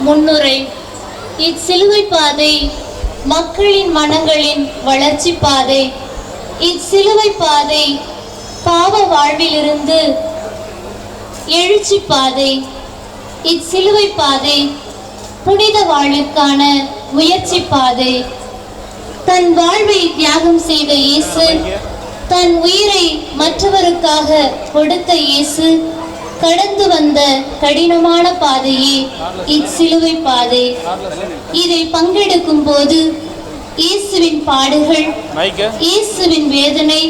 முன்னுரை. இச்சிலுவை பாதை மக்களின் மனங்களின் வளர்ச்சி பாதை. இச்சிலுவை பாதை பாவ வாழ்விலிருந்து எழுச்சி பாதை. இச்சிலுவை பாதை புனித வாழ்விற்கான முயற்சி பாதை. தன் வாழ்வை தியாகம் செய்த இயேசு, தன் உயிரை மற்றவருக்காக கொடுத்த இயேசு கடந்து வந்த கடினமான பாதையே இச்சிலுவை பாதை. இதை பங்கெடுக்கும் போது இயேசுவின் பாடுகள், இயேசுவின் வேதனை,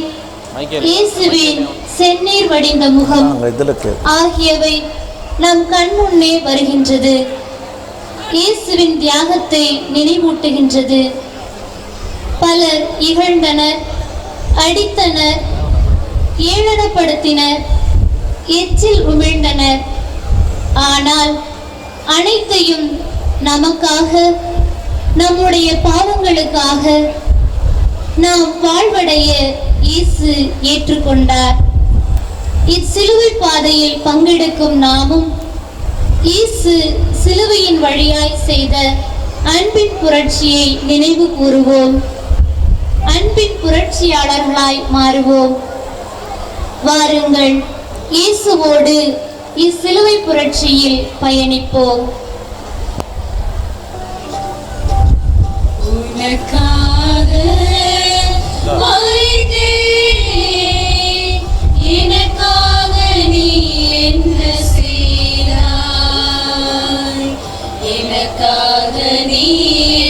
இயேசுவின் செந்நீர் வடிந்த முகம் ஆகியவை நம் கண் முன்னே வருகின்றது. இயேசுவின் தியாகத்தை நினைவூட்டுகின்றது. பலர் இகழ்ந்தனர், அடித்தனர், ஏளனப்படுத்தினர், எச்சில் உமிழ்ந்தனர். ஆனால் அனைத்தையும் நமக்காக, நம்முடைய பாவங்களுக்காக நாம் வாழ்வடைய இயேசு ஏற்றுக்கொண்டார். இச்சிலுவை பாதையில் பங்கெடுக்கும் நாமும் இயேசு சிலுவையின் வழியாய் செய்த அன்பின் புரட்சியை நினைவு கூறுவோம். அன்பின் புரட்சியாளர்களாய் மாறுவோம். வாருங்கள், இயேசுவோடு இச்சிலுவை புரட்சியில் பயணிப்போம். உனக்காக எனக்காக நீ என்ன செய்தாய், எனக்காக நீ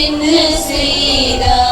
என்ன செய்தாய்.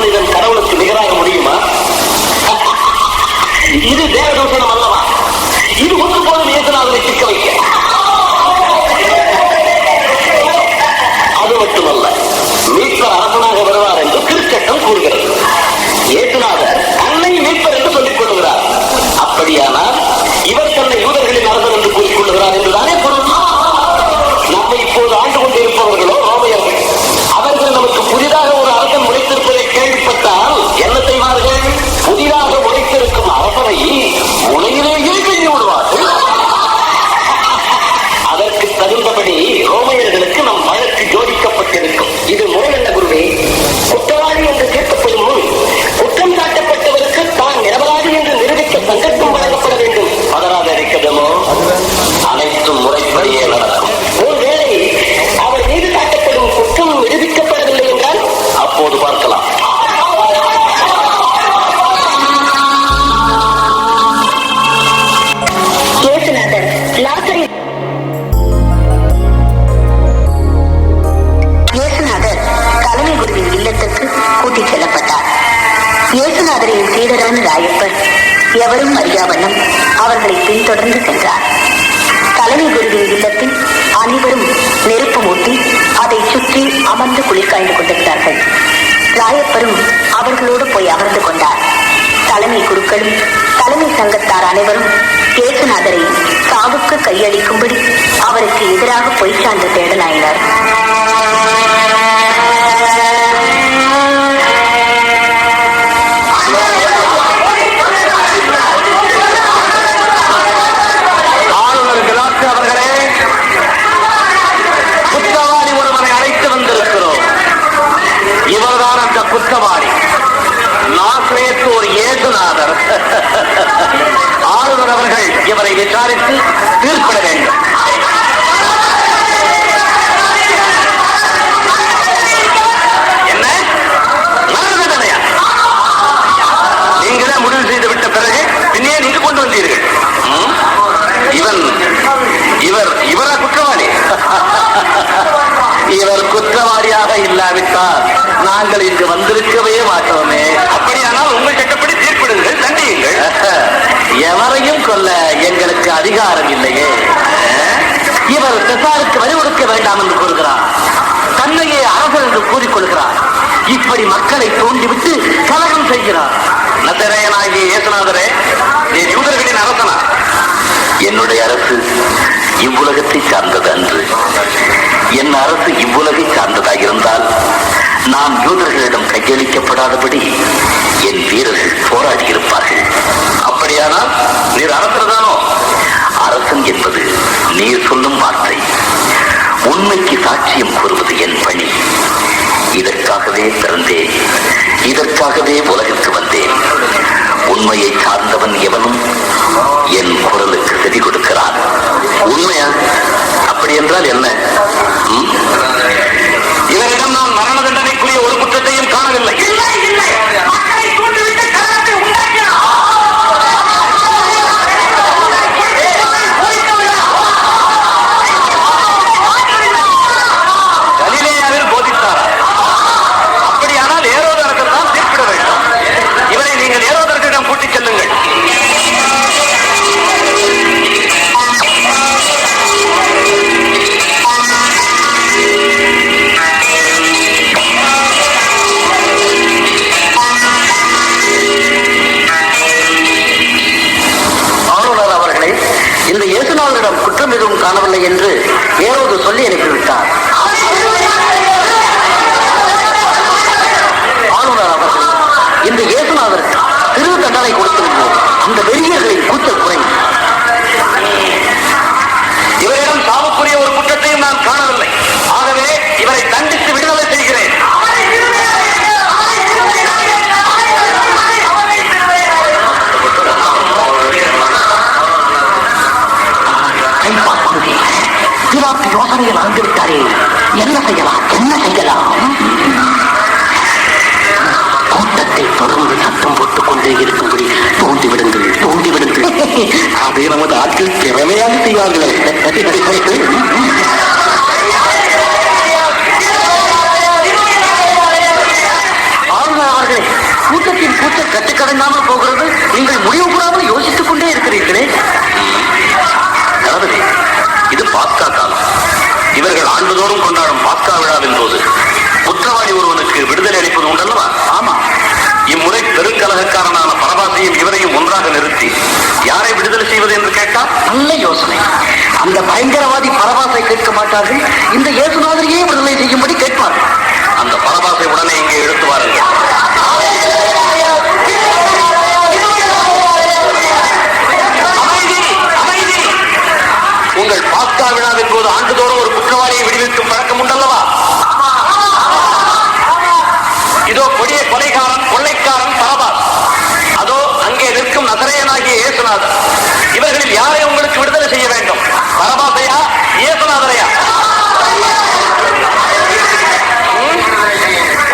மனிதன் கடவுளுக்கு நிகராக முடியுமா? இது தேவதூஷணம் அல்லவா? இது ஒன்று போதும் இயேசுநாதரை சிக்க வைக்க. அது மட்டுமல்ல, மீட்பர் அரசனாக வருவார் என்று திருச்சட்டம் கூறுகிறது. இயேசுநாதர் தன்னை மீட்பர் என்று சொல்லிக் கொள்கிறார். அப்படியானால் இவர் தன்னை யூதர்களின் அரசன் என்று கூறிக் கொள்கிறார் என்றுதானே பொருள். நம்மை இப்போது ஆண்டு கொண்டிருப்பவர்களோ ரோமையர்கள். அவர்கள் நமக்கு புதிதாக ஒரு அரசன் உழைத்திருப்பதை கேள்விப்பட்டால் என்ன செய்வார்கள்? புதிதாக உழைத்திருக்கும் அரசனை உலகிலேயே கைது விடுவார்கள். அதற்கு தகுந்தபடி ரோமையர்களுக்கு நம் வழக்கு ஜோடிக்கப்பட்டிருக்கும். இது முறை என்ன குருவே? குற்றவாளி என்று தீர்க்கப்படும் முன் குற்றம் சாட்டப்பட்டவருக்கு தான் நிரபராதி என்று நிரூபிக்க சந்தர்ப்பம் வழங்கப்பட வேண்டும். பதறாத இருக்கிறதமோ அனைத்தும் முறைப்படியே நடக்கும். ஒருவேளை அவர் மீது சாட்டப்படும் குற்றம் நிரூபிக்கப்படவில்லை என்றால் அப்போது பார்க்கலாம். கூட்டிச் செல்லப்பட்டார். இயேசுநாதரின் சீடரான ராயப்பர் எவரும் அறியாவண்ணம் அவர்களை பின்தொடர்ந்து சென்றார். தலைமை குருவின் இல்லத்தில் அனைவரும் நெருப்பு மூட்டி அதை சுற்றி அமர்ந்து குளிர் காய்ந்து கொண்டிருந்தார்கள். ராயப்பரும் அவர்களோடு போய் அமர்ந்து கொண்டார். தலைமை குருக்களும் தலைமை சங்கத்தார் அனைவரும் இயேசுநாதரை சாவுக்கு கையளிக்கும்படி அவருக்கு எதிராக பொய் சான்று தேடலாயினர். குற்றவாளி நாசரேத்தூர் இயேசுநாதர். ஆளுநர் அவர்கள் இவரை விசாரித்து தீர்ப்பிட வேண்டும். என்ன தண்டனையா? நீங்களே முடிவு செய்து விட்ட பிறகு பின்னே நீங்க கொண்டு வந்தீர்கள். இவரா குற்றவாளி? இவர் குற்றவாளியாக இல்லாவிட்டால் நாங்கள் இங்கு வந்திருக்கவே மாட்டோமே. அப்படியானால் உங்கள் சட்டப்படி தீர்ப்பிடுங்கள், தண்டியுங்கள். எவரையும் கொல்ல எங்களுக்கு அதிகாரம் இல்லையே. இவர் செசாருக்கு வரி கொடுக்க வேண்டாம் என்று கூறுகிறார். தன்னையே அரசர் என்று கூறிக்கொள்கிறார். இப்படி மக்களை தூண்டிவிட்டு கலகம் செய்கிறார். நசரேயனாகிய இயேசுநாதரே, நீ யூதர்களின் அரசனா? என்னுடைய அரசு இவ்வுலகத்தை சார்ந்தது அன்று. என் அரசு இவ்வுலகை சார்ந்ததாக இருந்தால் நாம் யூதர்களிடம் கையளிக்கப்படாதபடி என் வீரர்கள் போராடி இருப்பார்கள். அப்படியானால் நீர் அரசர்தானோ? அரசன் என்பது நீர் சொல்லும் வார்த்தை. உண்மைக்கு சாட்சியம் கூறுவது என் பணி. இதற்காகவே பிறந்தேன், இதற்காகவே உலகிற்கு வந்தேன். உண்மையை சார்ந்தவன் எவனும் என் குரலுக்கு செவி கொடுக்கிறான். உண்மையா? அப்படி என்றால் என்ன? இவரிடம் நான் மரண தண்டனைக்குரிய ஒரு குற்றத்தையும் காணவில்லை. கலிலேயாவில் போதித்தாரா? அப்படியானால் ஏரோதரர்கள் தான் தீர்ப்பிட வேண்டும். இவரை நீங்கள் ஏரோதர்களிடம் கூட்டிச் செல்லுங்கள். இந்த இயேசுநாதரிடம் குற்றம் எதுவும் காணவில்லை என்று ஏரோது சொல்லி அனுப்பிவிட்டார். ஆளுநர் அவர்கள் இந்த இயேசுநாதருக்கு திரு தண்டனை கொடுத்திருந்தோம். அந்த வெறியர்களின் கூச்சல் குறையும். இவரிடம் சாவுக்குரிய ஒரு குற்றத்தையும் நான் காணவில்லை. ஆகவே இவரை தண்டித்து விடுதலை செய்கிறேன். யோசனையில் வந்துவிட்டாரே, என்ன செய்யலாம்? கூட்டத்தை தொடர்ந்து சத்தம் போட்டுக் கொண்டே இருக்கும்படி தூண்டிவிடுங்கள். அதை நமது ஆட்கள் திறமையாக செய்வார்கள். ஆளுநர் மகாராஜே, கூட்டத்தின் கூச்சல் கட்டுக்கடங்காமல் போகிறது. நீங்கள் முடிவு கூடாமல் யோசித்துக் கொண்டே இருக்கிறீர்களே. தளபதி, இது பாஸ்கா காலம். இவர்கள் ஆண்டுதோறும் கொண்டாடும் பாஸ்கா விழாவின் போது குற்றவாளி ஒருவனுக்கு விடுதலை அளிப்பது உண்டல்லவா? ஆமா. இம்முறை பெருங்கலகக்காரனான பரபாசையும் இவரையும் ஒன்றாக நிறுத்தி யாரை விடுதலை செய்வது என்று கேட்டால் நல்ல யோசனை. அந்த பயங்கரவாதி பரபாசை கேட்க மாட்டார்கள், இந்த இயேசுநாதரையே விடுதலை செய்யும்படி கேட்பார்கள். அந்த பரபாசை உடனே இங்கே எடுத்து வாருங்கள். உங்கள் பாஸ்கா விழாவின் போது ஆண்டுதோறும் ஒரு குற்றவாளியை விடுவிக்கும் பழக்கம் உண்டல்லவா? இதோ கொடிய கொலைகாரன், கொள்ளைக்காரன் பரபாஸ், அதோ அங்கே நிற்கும் நசரேயனாகிய இயேசுநாதர். இவர்களில் யாரை உங்களுக்கு விடுதலை செய்ய வேண்டும்? பரபாசையா, இயேசுநாதரையா?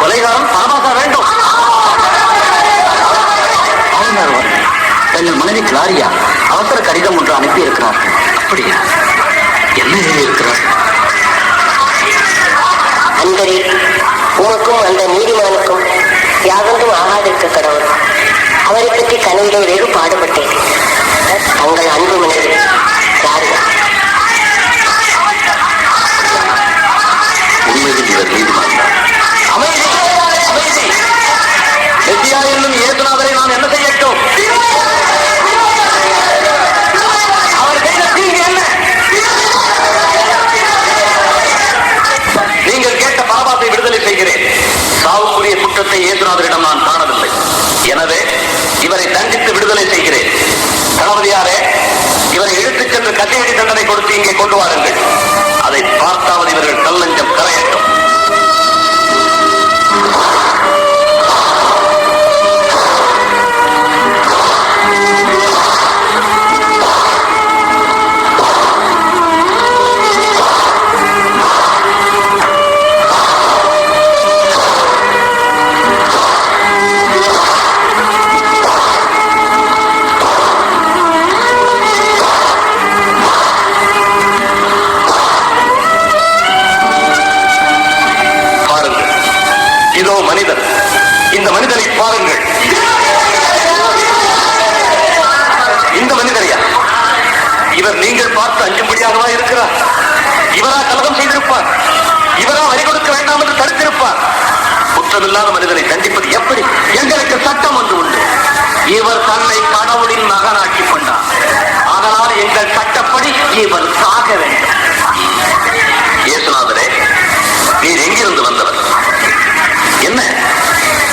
கொலைகாரன் பரபாசா வேண்டும். தங்கள் மனைவி கிளாரியா அவசர கடிதம் ஒன்று அனுப்பி இருக்கிறார்கள். அப்படியா? என்ன எழுதி இருக்கிறார்? அன்பரே, உமக்கும் அந்த நீதிமானுக்கும் யாவொன்றும் ஆகாதிருக்க கடவுள். அவரை பற்றி கனவிலே வெகு பாடுபட்டேன். தங்கள் அன்பு மனைவி கிளாரியா. உண்மையில் இவர் நீதிமான் தான். அமைதி, அமைதி. மெசியா என்னும் இயேசுநாதரை நான் என்ன செய்யட்டும்? அவர் செய்த தீங்கு என்ன? நீங்கள் கேட்ட பாபாசை விடுதலை செய்கிறேன். சாவுக்குரிய குற்றத்தை இயேசுநாதரிடம் நான் காணவில்லை. எனவே இவரை தண்டித்து விடுதலை செய்கிறேன். தளபதியாரே, இவரை இழுத்துச் சென்று கட்டையடி தண்டனை கொடுத்து இங்கே கொண்டு வாருங்கள். அதை பார்த்தாவது இவர்கள் கல்லஞ்சம் கரையட்டும். மனிதர், இந்த மனிதரை பாருங்கள். இந்த மனிதரையா? இவர் நீங்கள் பார்த்து அஞ்சும்படியாகவா இருக்கிறார்? இவரா கலகம் செய்திருப்பார்? இவரா வரி கொடுக்க வேண்டாம் என்று தடுத்திருப்பார்? குற்றமில்லாத மனிதரை தண்டிப்பது எப்படி? எங்களுக்கு சட்டம் ஒன்று உண்டு. இவர் தன்னை கடவுளின் மகனாக்கி கொண்டார். அதனால் எங்கள் சட்டப்படி இவர் சாக வேண்டும். இயேசுநாதரே, நீர் எங்கிருந்து வந்தவர்? என்ன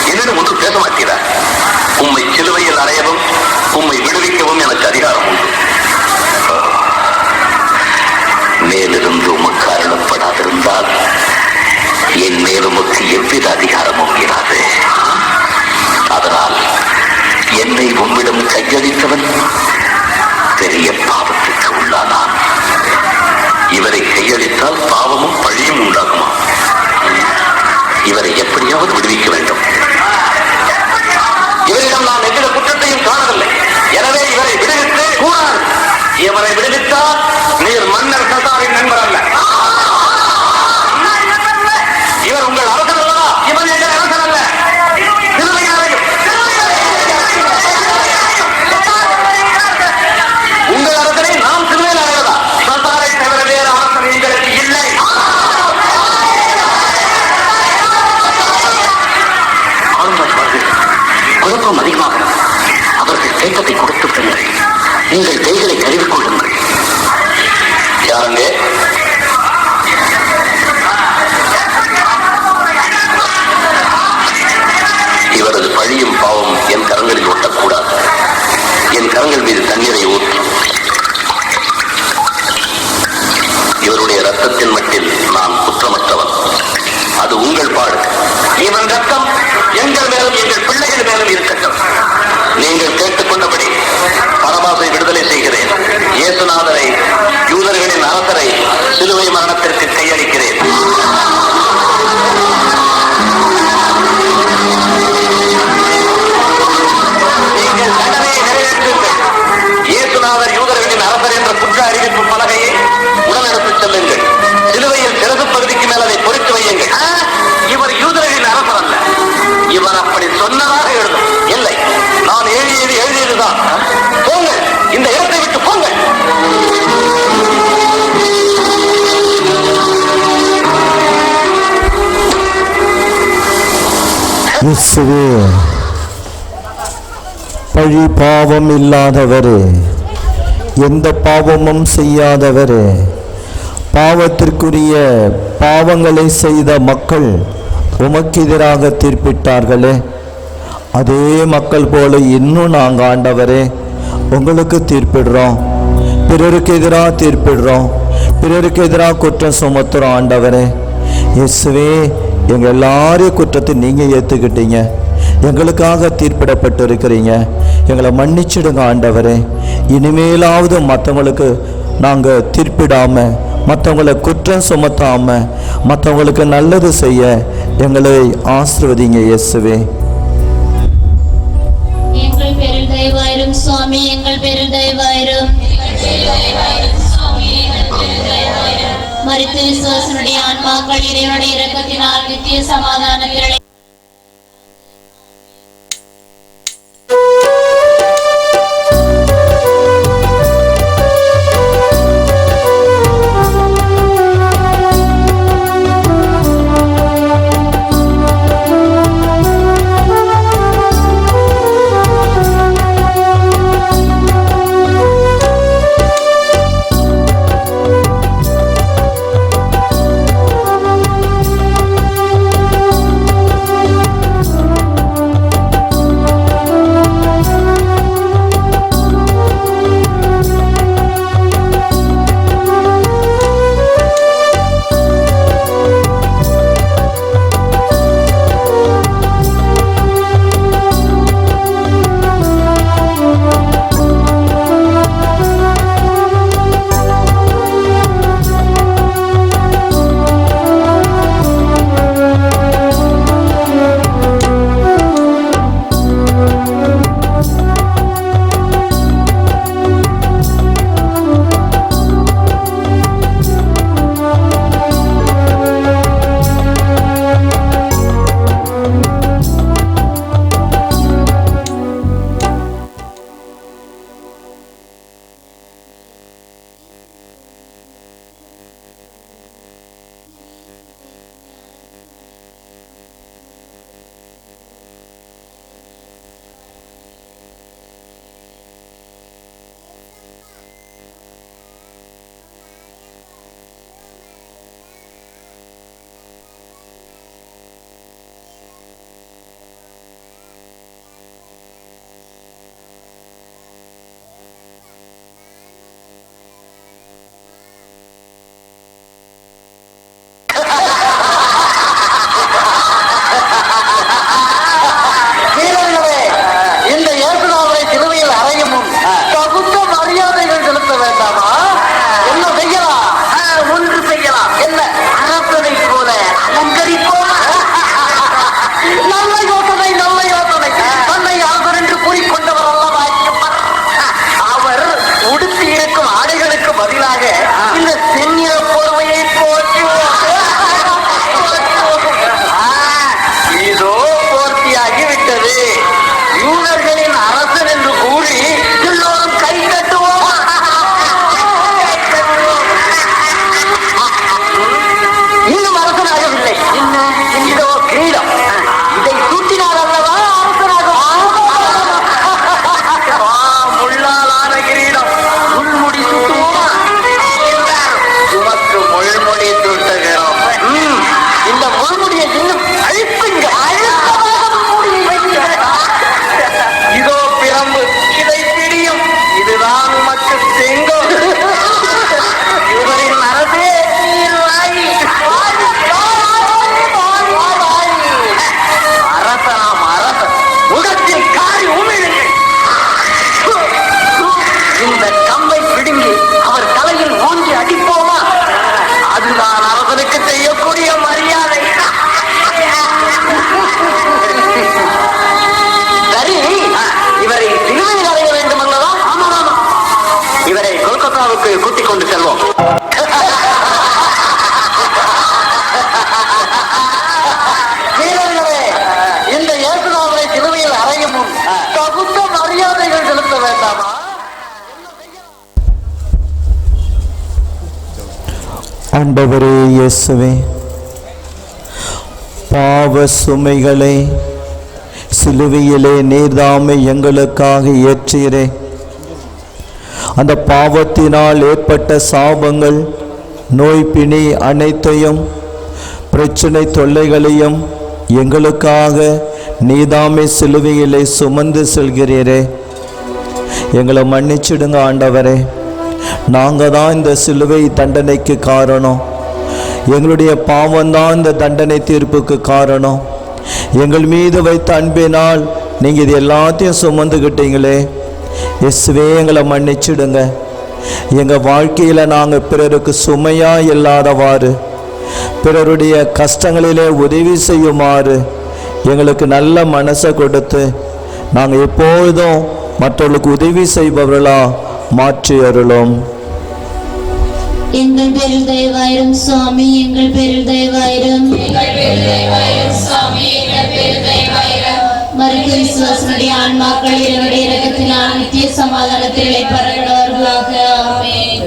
என்னிடம் ஒன்று பேச மாட்டீரா? உம்மை சிலுவையில் அறையவும் உம்மை விடுவிக்கவும் எனக்கு அதிகாரம் உண்டு. மேலிருந்து உமக்கு அருளப்படாதிருந்தால் என் மேல் உமக்கு எவ்வித அதிகாரமும் இராது. அதனால் என்னை உம்மிடம் கையளித்தவன் பெரிய பாவத்துக்கு உள்ளானான். இவரை கையளித்தால் பாவமும் பழியும் உண்டாகுமா? இவரை எப்படியாவது விடுவிக்க வேண்டும். இவரிடம் நான் எந்த குற்றத்தையும் காணவில்லை. எனவே இவரை விடுவித்து கூடாது. இவரை விடுவித்தால் நீர் மன்னர் சசாரின் நண்பர் அல்ல. இவர் உங்கள் அரசன் அல்லவா? இவன் எங்கள் அரசன் அல்ல. உங்கள் அரசனை நாம் சிலுவையில் அறைவதா? சசாரை தவிர வேறு அரசன் எங்களுக்கு இல்லை. குழப்பம் அதிகமாக அவர்கள் தேக்கத்தை கொடுத்து விடுங்கள். நீங்கள் கைகளை கழுவிக் கொள்ளுங்கள். யாருங்க? இவரது பழியும் பாவம் என் கரங்களில் ஒட்டக்கூடாது. என் கரங்கள் மீது தண்ணீரை ஊற்றி இவருடைய ரத்தத்தின் மட்டில் நான் குற்றமற்றவன். அது உங்கள் பாடு. இவன் ரத்தம் எங்கள் மேலும் எங்கள் பிள்ளைகள் மேலும் இருக்கட்டும். நீங்கள் கேட்டுக்கொண்டபடி பரபாசை விடுதலை செய்கிறேன். இயேசுநாதரை, யூதர்களின் அரசரை சிலுவை மரணத்திற்கு கையளிக்கிறேன். நீங்கள் தண்டனையை நிறைவேற்றுங்கள். இயேசுநாதர் யூதர்களின் அரசர் என்ற குற்ற அறிவிப்பு பலகையை உடனெடுத்துச் செல்லுங்கள். சிலுவையில் சிறகு பகுதிக்கு மேல் அதை பொறித்து வையுங்கள். இவர் யூதர்களின் அரசர் அல்ல. இவர் அப்படி சொன்ன இதுதான். போங்க, இந்த இடத்தை விட்டு போங்க. இயேசுவே, பழி பாவம் இல்லாதவரே, எந்த பாவமும் செய்யாதவரே, பாவத்திற்குரிய பாவங்களை செய்த மக்கள் உமக்கு எதிராக தீர்ப்பிட்டார்களே, அதே மக்கள் போல இன்னும் நாங்கள் ஆண்டவரே உங்களுக்கு தீர்ப்பிடுறோம். பிறருக்கு எதிராக தீர்ப்பிடுறோம், பிறருக்கு எதிராக குற்றம் சுமத்துறோம். ஆண்டவரே இயேசுவே, எங்கள் எல்லாரையும் குற்றத்தை நீங்கள் ஏற்றுக்கிட்டீங்க, எங்களுக்காக தீர்ப்பிடப்பட்டு இருக்கிறீங்க. எங்களை மன்னிச்சிடுங்க ஆண்டவரே. இனிமேலாவது மற்றவங்களுக்கு நாங்கள் தீர்ப்பிடாமல், மற்றவங்களை குற்றம் சுமத்தாமல், மற்றவங்களுக்கு நல்லது செய்ய எங்களை ஆசீர்வதிங்க இயேசுவே. எங்கள் பேரில் தயவாயிரும் சுவாமி, எங்கள் பேரில் தயவாயிரும். மரித்த விசுவாசனுடைய ஆன்மாக்கள் இறைவனுடைய இரக்கத்தினால் நித்திய சமாதானத்தில் கூட்டிக் கொண்டு செல்வோம். வீரர்களே, இந்த இயேசுநாதரை சிலுவையில் அறையும் முன் தகுந்த மரியாதைகள் செலுத்த ஆண்டவரே இயேசுவே, பாவ சுமைகளை சிலுவையிலே நீர்தாமே எங்களுக்காக ஏற்றீரே. அந்த பாவத்தினால் ஏற்பட்ட சாபங்கள், நோய் பிணி அனைத்தையும், பிரச்சனை தொல்லைகளையும் எங்களுக்காக நீதாமே சிலுவையிலே சுமந்து செல்கிறீரே. எங்களை மன்னிச்சிடுங்க ஆண்டவரே. நாங்கள் தான் இந்த சிலுவை தண்டனைக்கு காரணம். எங்களுடைய பாவம்தான் இந்த தண்டனை தீர்ப்புக்கு காரணம். எங்கள் மீது வைத்த அன்பினால் நீங்கள் இது எல்லாத்தையும் சுமந்துக்கிட்டீங்களே. இயேசுவே, எங்களை மன்னிச்சிடுங்க. எங்கள் வாழ்க்கையில் நாங்கள் பிறருக்கு சுமையாக இல்லாதவாறு, பிறருடைய கஷ்டங்களிலே உதவி செய்யுமாறு எங்களுக்கு நல்ல மனசை கொடுத்து நாங்கள் எப்பொழுதும் மற்றவர்களுக்கு உதவி செய்பவர்களா மாற்றி அருளும். எங்கள் பேரில் தயவாயிரும் சுவாமி, எங்கள் பேரில் தயவாயிரும். மருத்துவ விசுவாசனுடைய ஆன்மாக்கள் இறைவனுடைய இரக்கத்தினால் நித்திய சமாதானத்தில் இளைப்பாறுவார்களாக. ஆமென்.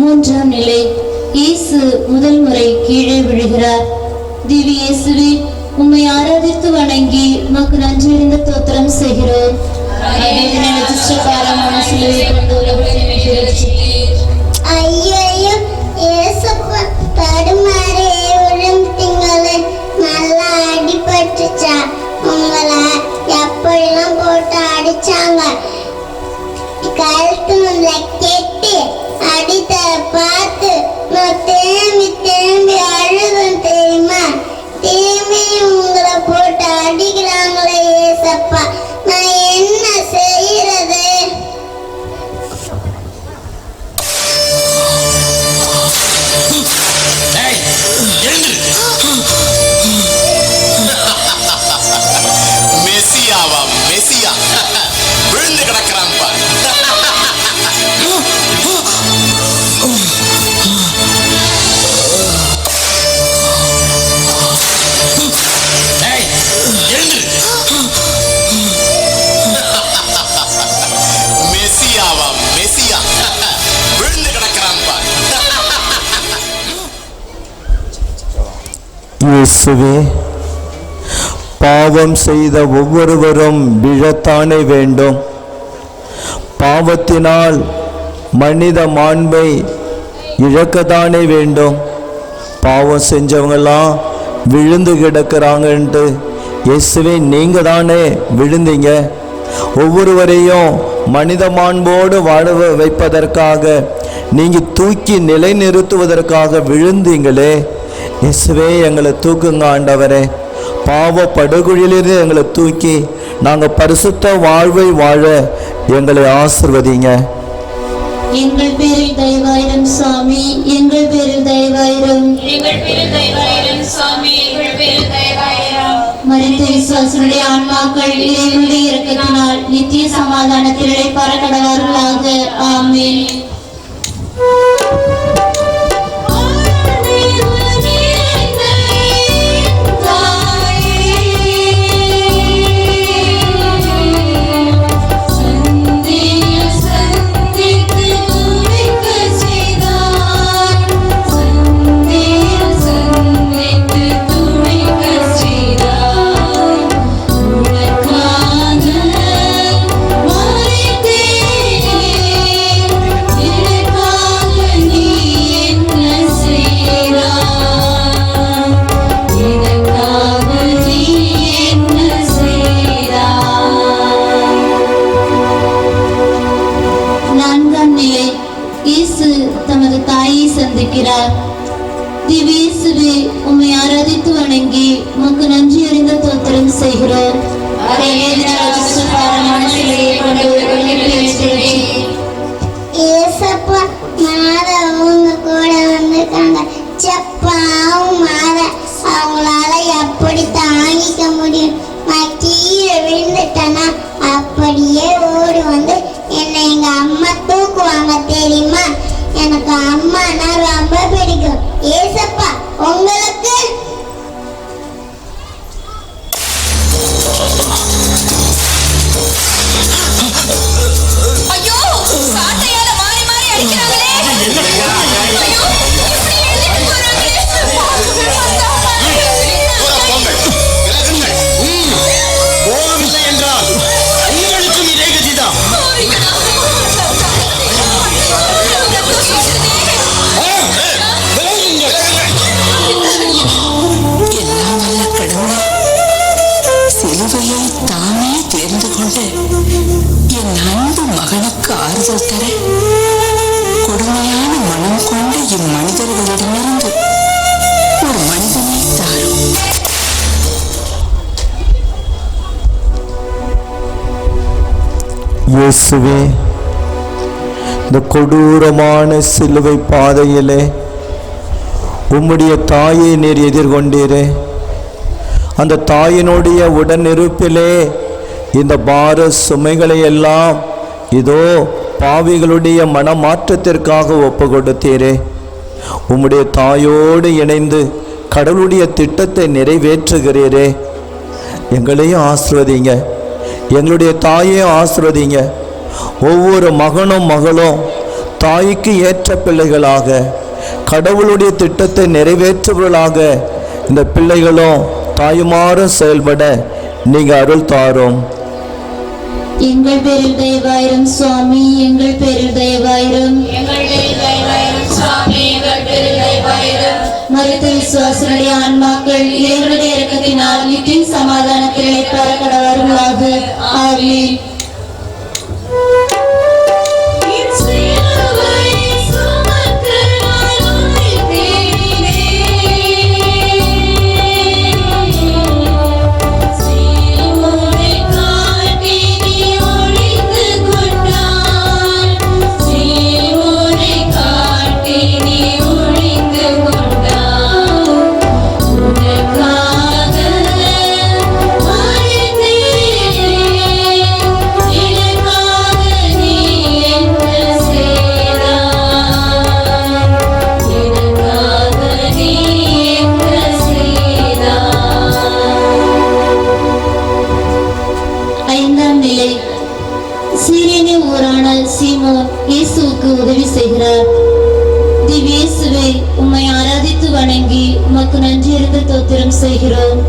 மூன்றாம் நிலை. இயேசு முதல் முறை கீழே விழுகிறார். திவ்ய இயேசுவே, உம்மை ஆராதித்து வணங்கி உமக்கு நன்றி அறிந்த தோத்திரம் செய்கிறோம். ஐயோ, ஏசப்பா தடுமாறி விழுந்தீங்களே, நல்லா அடிபட்டுச்சா? உங்களை எப்படிலாம் போட்டு அடிச்சாங்க? கழுத்துல கெட்டி அடித்த பார்த்து நான் தேம்பி தேம்பி அழுதும் தெரியுமா? தேம்பி உங்களை போட்டு அடிக்கிறாங்களே ஏசப்பா, நான் என்ன செய்யறது? மெசியாவா? மெசியா விழுந்து கிடக்கிறான் பாரு. மெசியாவா? மெசியா விழுந்து கிடக்கிறான் பாரு. இயேசுவே, பாவம் செய்த ஒவ்வொருவரும் விழத்தானே வேண்டும். பாவத்தினால் மனித மாண்பை இழக்கத்தானே வேண்டும். பாவம் செஞ்சவங்கெல்லாம் விழுந்து கிடக்கிறாங்கன்ட்டு இயேசுவே நீங்கள் தானே விழுந்தீங்க. ஒவ்வொருவரையும் மனித மாண்போடு வாழ வைப்பதற்காக, நீங்கள் தூக்கி நிலைநிறுத்துவதற்காக விழுந்தீங்களே. இயேசுவே, எங்களை தூக்குங்க ஆண்டவரே. பாவ படுகொழிலிருந்து எங்களை தூக்கி நாங்கள் பரிசுத்த வாழ்வை வாழ எங்களை ஆசிர்வதிங்க. எங்கள் பேரில் தயவாயிரும் சுவாமி, எங்கள் பேரில் தயவாயிரும். மரித்த விசுவாசனுடைய ஆன்மாக்கள் இறைவனுடைய இரக்கத்தினால் நித்திய சமாதானத்தில் இளைப்பாறுவார்களாக. ஆமென். திவ்ய இயேசுவே, வணங்கி உமக்கு நன்றி அறிந்த தோத்திரம் செய்கிறோம். அதை ஏற்றுப்பாரமான சிலையை கொண்டு எழுப்பி வைத்திருக்கிறேன். ஏசப்பா மாத அவங்க கூட வந்திருக்காங்க. சப்பாவும் மாத அவங்களால எப்படி தாங்கிக்க முடியும்? நான் கீழே விழுந்துட்டேன்னா அப்படியே ஓடி வந்து என்னை எங்க அம்மா தூக்குவாங்க தெரியுமா? எனக்கு அம்மானா ரொம்ப பிடிக்கும். ஏசப்பா உங்களுக்கு ஐயோ, சாட்டையால மாறி மாறி அடிக்கிறாங்களே. ஐயோ, இப்படி எழுதிட்டு போறாங்களே. போகவில்லை என்றால் உங்களுக்கும் இதே கதிதான். எல்லாம் நல்ல கடவுளே, சிலுவையை தானே தேர்ந்து கொண்டு என் அன்பு மகனுக்கு ஆறுதல் தர கொடுமையான மனம் கொண்ட இம்மனிதர்களிடமிருந்து ஒரு மனிதனை தாரும். இயேசுவே, இந்த கொடூரமான சிலுவை பாதையிலே உம்முடைய தாயை நீர் எதிர்கொண்டீரே. அந்த தாயினுடைய உடனிருப்பிலே இந்த பார சுமைகளை எல்லாம் இதோ பாவிகளுடைய மனமாற்றத்திற்காக ஒப்பு கொடுத்தீரே. உம்முடைய தாயோடு இணைந்து கடவுளுடைய திட்டத்தை நிறைவேற்றுகிறீரே. எங்களையும் ஆசீர்வதிங்க, எங்களுடைய தாயை ஆசீர்வதிங்க. ஒவ்வொரு மகனும் மகளும் தாய்க்கு ஏற்ற பிள்ளைகளாக கடவுளுடைய திட்டத்தை நிறைவேற்றுவர்களாக இந்த பிள்ளைகளும் தாயுமாறும் செயல்பட நீங்க அருள் தாரும். எங்கள் பேரில் தயவாயிரும் சுவாமி, எங்கள் பேரில் தயவாயிரும். மருத்துவ விசுவாசனுடைய ஆன்மாக்கள் இறைவனுடைய இரக்கத்தினால் நித்திய சமாதானத்தில் இளைப்பாற கடவார்களாக. ஆமென். ஐந்தாம் நிலை. சீரியனே ஊரான சீமோன் இயேசுவுக்கு உதவி செய்கிறார். திவ்யேசுவே, உம்மை ஆராதித்து வணங்கி உமக்கு நன்றி அறிந்த தோத்திரம் செய்கிறோம்.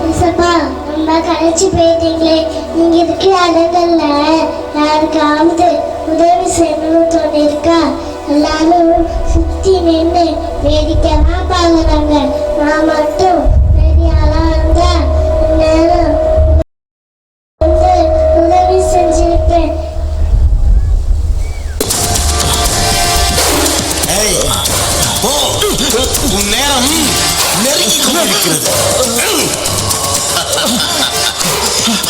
ஏசப்பா ரொம்ப கழிச்சு போயிட்டீங்களே. நீங்க இருக்கிற இடங்கள்ல யாருக்காவது உதவி செய்யணும்னு தோணிருக்கா? எல்லாரும் சுத்தி நின்று வேடிக்கைலாம் பாக்குறாங்க. நான் மட்டும் பெரியாளா இருந்தா நேரம் வந்து உதவி செஞ்சிருப்பேன். ஏய், போ. உன் நேரம் நெருங்கி கொண்டிருக்கிறது.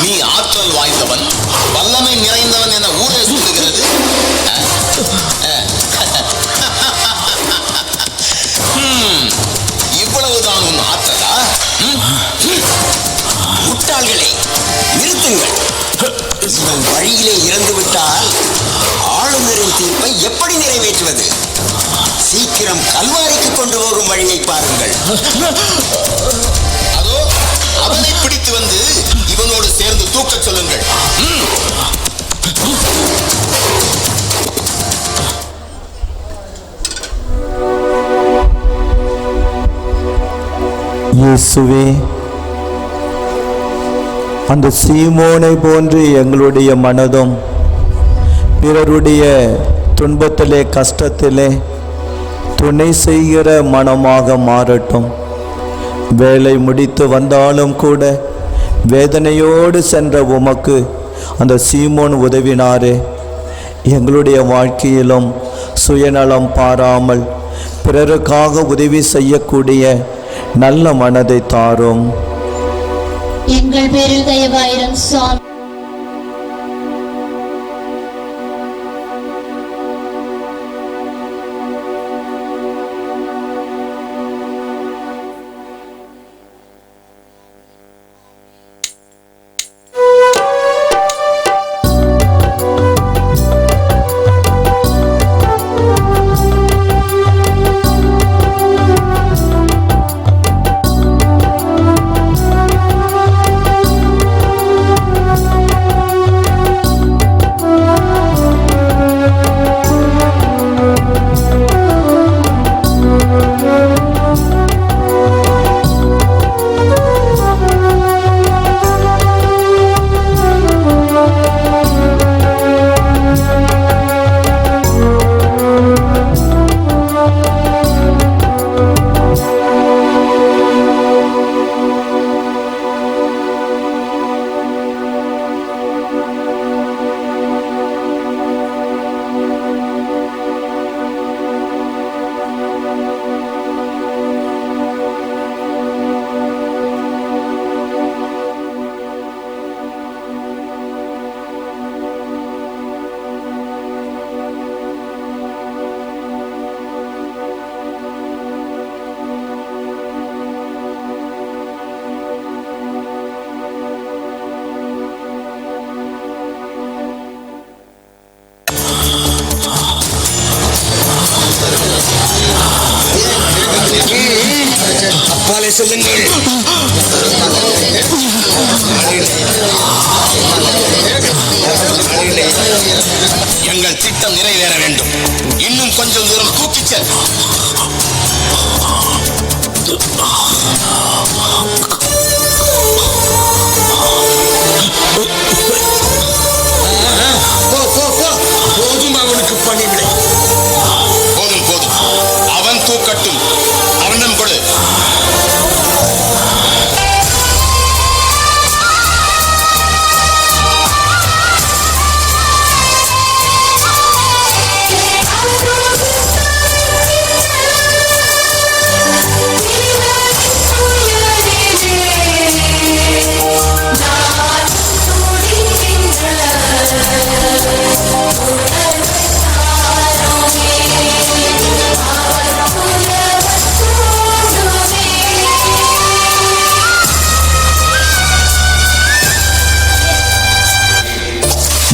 நீ ஆற்றல் வாய்ந்தவன், வல்லமை நிறைந்தவன் என ஊரே சொல்லுகிறது. இவ்வளவுதான் உன் ஆற்றலா? முட்டாள்களே, நிறுத்துங்கள். உங்கள் வழியிலே இறந்துவிட்டால் ஆளுநரின் தீர்ப்பை எப்படி நிறைவேற்றுவது? சீக்கிரம் கல்வாரிக்கு கொண்டு போகும் வழியை பாருங்கள். அதோ அவனை பிடித்து வந்து இவனோடு சேர்ந்து தூக்கச் சொல்லுங்கள். இயேசுவே, அந்த சீமோனை போன்று எங்களுடைய மனதும் பிறருடைய துன்பத்திலே கஷ்டத்திலே துணை செய்கிற மனமாக மாறட்டும். வேலை முடித்து வந்தாலும் கூட வேதனையோடு சென்ற உமக்கு அந்த சீமோன் உதவினாரே. எங்களுடைய வாழ்க்கையிலும் சுயநலம் பாராமல் பிறருக்காக உதவி செய்யக்கூடிய நல்ல மனதை தாரும். எங்கள் பேரில் தயவாயிரம் சுவாமி. அப்பாலே செல்லுங்கள். எங்கள் திட்டம் நிறைவேற வேண்டும். இன்னும் கொஞ்சம் தூரம் தூக்கிச் செல். போதும், அவனுக்கு பணிவிடை போதும் போதும். அவன் தூக்கட்டும். அவனிடம் கொடு.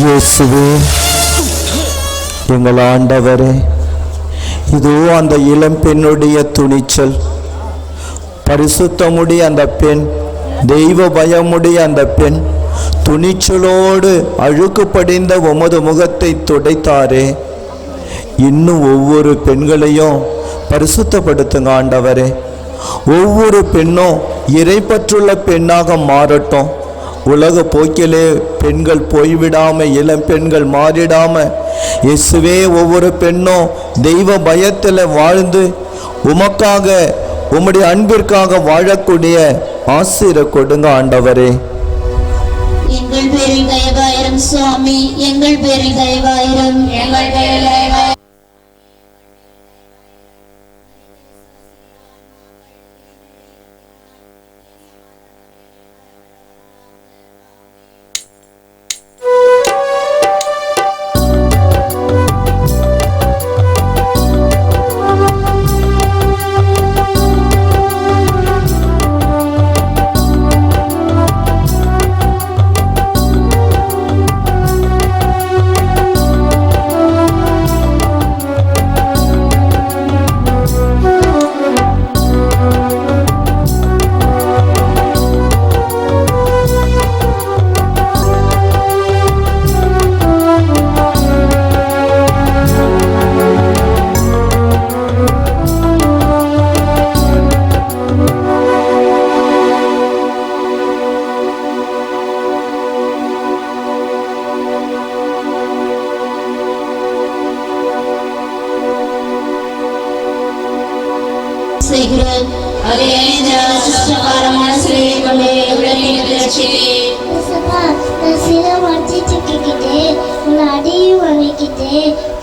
இயேசுவே, எங்கள் ஆண்டவரே, இதோ அந்த இளம் பெண்ணுடைய துணிச்சல், பரிசுத்தமுடைய அந்த பெண், தெய்வ பயமுடைய அந்த பெண் துணிச்சலோடு அழுக்கு படிந்த உமது முகத்தை துடைத்தாரே. இன்னும் ஒவ்வொரு பெண்களையும் பரிசுத்தப்படுத்துங்க ஆண்டவரே. ஒவ்வொரு பெண்ணும் இறைப்பற்றுள்ள பெண்ணாக மாறட்டும். உலக போக்கிலே பெண்கள் போய்விடாம, இளம் பெண்கள் மாறிடாம, இயேசுவே ஒவ்வொரு பெண்ணும் தெய்வ பயத்தில் வாழ்ந்து உமக்காக, உம்முடைய அன்பிற்காக வாழக்கூடிய ஆசீரை கொடுங்க ஆண்டவரே. எங்கள் பேரில் தயவாயிரம் சுவாமி. எங்கள் பேரில் தயவாயிரம். எங்கள் பேரில் தயவாயிரம்.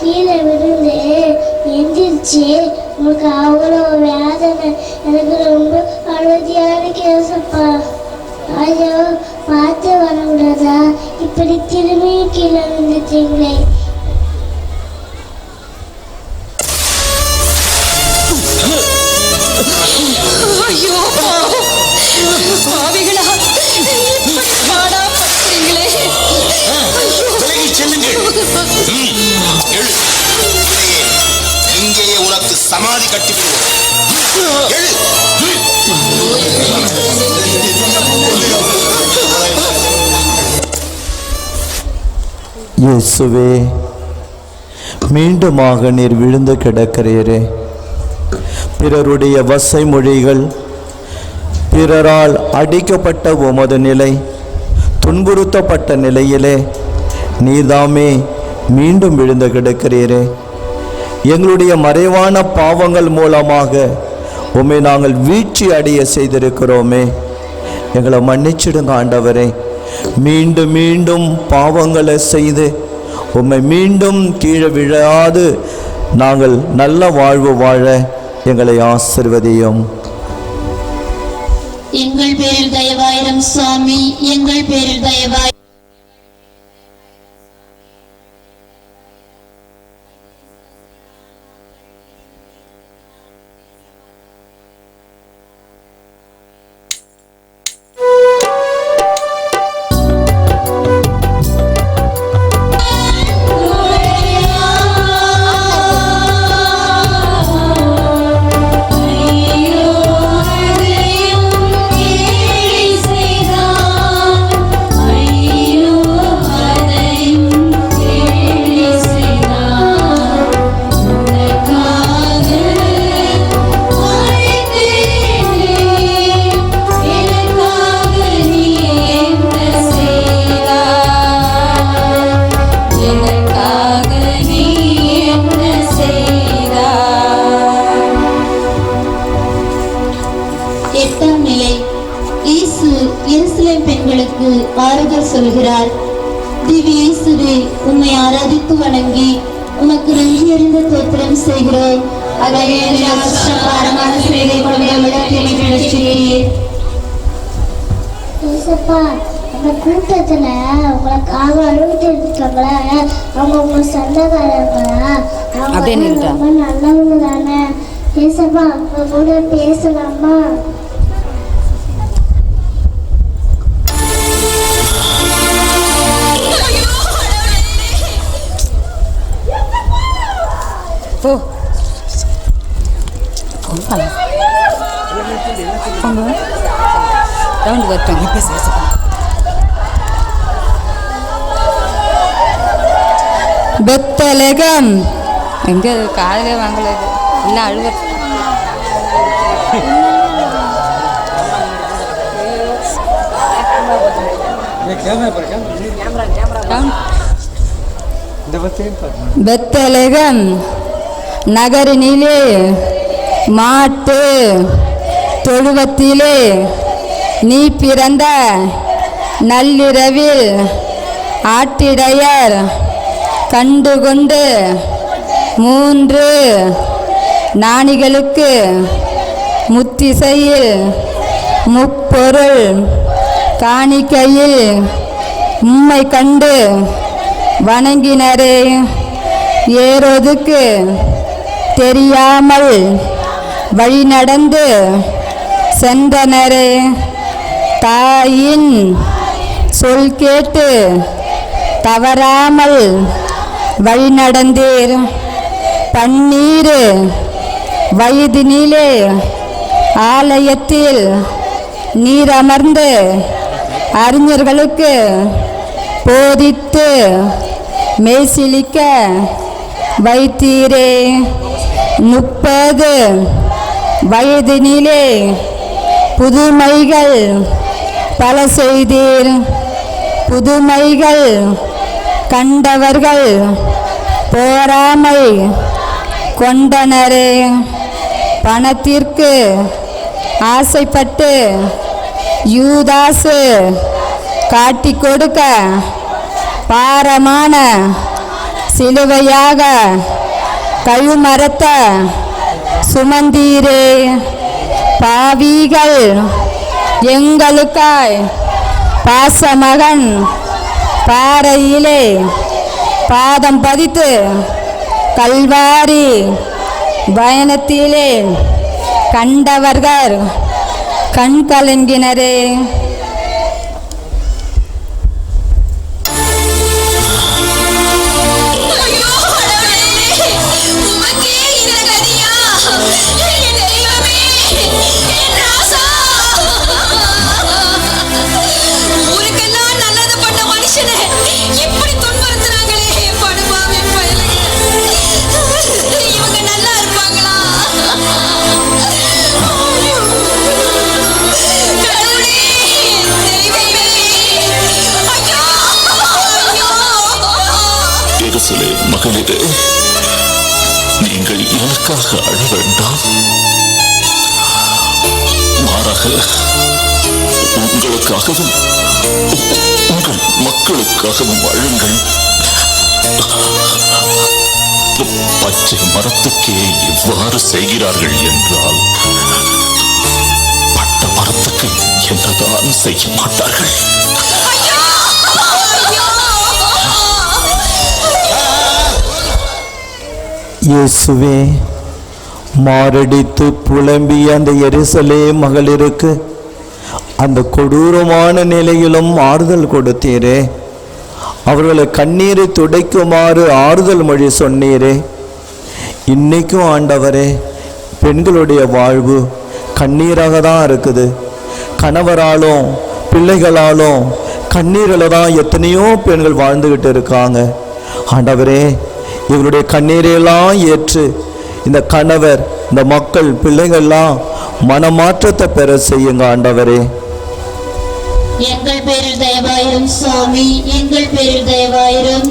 கீழே விழுந்து ஆச்சு. உங்களுக்கு அவ்வளோ வேதனை, எனக்கு ரொம்ப அழுதியாக இருக்கு ஏசப்பா. ஐயோ, பார்த்து வரக்கூடாதா? இப்படி திரும்பி கீழே விழுந்துட்டீங்களே. ஐயோ பாவிகளா, இப்படி பாடாப்படுறீங்களே. விலகி செல்லுங்கள். எழு. இங்கேயே உனக்கு சமாதி கட்டிவிடுவோம். எழு. இயேசுவே, மீண்டுமாக நீர் விழுந்து கிடக்கிறீரே. பிறருடைய வசை மொழிகள், பிறரால் அடிக்கப்பட்ட உமது நிலை, துன்புறுத்தப்பட்ட நிலையிலே நீதாமே மீண்டும் விழுந்து கிடக்கிறீரே. எங்களுடைய மறைவான பாவங்கள் மூலமாக உம்மை நாங்கள் வீழ்ச்சி அடைய செய்திருக்கிறோமே. எங்களை மன்னிச்சிடுங்க ஆண்டவரே. மீண்டும் மீண்டும் பாவங்களை செய்து உம்மை மீண்டும் கீழே விழாது நாங்கள் நல்ல வாழ்வு வாழ எங்களை ஆசீர்வதியும். எங்கள் பேரில் தயவாயிரம் சுவாமி, எங்கள் பேரில் தயவாய். எட்டாம் நிலை. இயேசு எருசலேம் பெண்களுக்கு ஆறுதல் சொல்கிறார். திவ்ய இயேசுவே, உம்மை ஆராதித்து வணங்கி உமக்கு நன்றி அறிந்த தோத்திரம் செய்கிறோம். அந்த கூட்டத்துல உங்களுக்காக அழுவிட்டு இருக்காங்களா, அவங்க உங்க சொந்தக்காரங்களா? அவங்க ரொம்ப நல்லவங்க தானே. ஏசப்பா, அவங்க கூட பேசலாமா? பெத்தலகம் எங்க காதலே வாங்கல, என்ன அழுவ. பெத்தலகம் நகரினிலே மாட்டு தொழுவத்திலே நீ பிறந்த நள்ளிரவில் ஆட்டிடையர் கண்டுகொண்டு 3 நாணிகளுக்கு முத்திசையில் முப்பொருள் காணிக்கையில் உம்மை கண்டு வணங்கினரே. ஏரோதுக்கு தெரியாமல் வழி நடந்து சென்றனரே. தாயின் சொல் கேட்டு தவறாமல் வழி நடந்தீர். 12 வயதினிலே ஆலயத்தில் நீர் அமர்ந்து அறிஞர்களுக்கு போதித்து மெய்சிலிக்க வைத்தீரே. 30 வயதினிலே புதுமைகள் பல செய்தீர். புதுமைகள் கண்டவர்கள் போராமை கொண்டனரே. பணத்திற்கு ஆசைப்பட்டு யூதாசு காட்டி கொடுக்க பாரமான சிலுவையாக கழுமரத்தை சுமந்தீரே, பாவிகள் எங்களுக்காய் பாசமகன் பாறையிலே பாதம் பதித்து கல்வாரி பயணத்திலே கண்டவர்கள் கண் கலங்கினரே. மகளிரே, நீங்கள் எனக்காக அழ வேண்டாம், மாறாக உங்களுக்காகவும் உங்கள் மக்களுக்காகவும் அழுங்கள். பச்சை மரத்துக்கே இவ்வாறு செய்கிறார்கள் என்றால் பட்ட மரத்துக்கு என்னதான் செய்ய மாட்டார்கள்? இயேசுவே, மாரடித்து புலம்பிய அந்த எருசலேம் மகளிருக்கு அந்த கொடூரமான நிலையிலும் ஆறுதல் கொடுத்தீரே. அவர்களை கண்ணீரை துடைக்குமாறு ஆறுதல் மொழி சொன்னீரே. இன்னைக்கும் ஆண்டவரே, பெண்களுடைய வாழ்வு கண்ணீராக தான் இருக்குது. கணவராலும் பிள்ளைகளாலும் கண்ணீரில் தான் எத்தனையோ பெண்கள் வாழ்ந்துக்கிட்டு இருக்காங்க. ஆண்டவரே, இவருடைய கண்ணீரையெல்லாம் ஏற்று இந்த கணவர், இந்த மக்கள், பிள்ளைகள்லாம் மனமாற்றத்தை பெற செய்யுங்க ஆண்டவரே. எங்கள் பேரில் தயவாயிரும் சுவாமி, எங்கள் பேரில் தயவாயிரும்.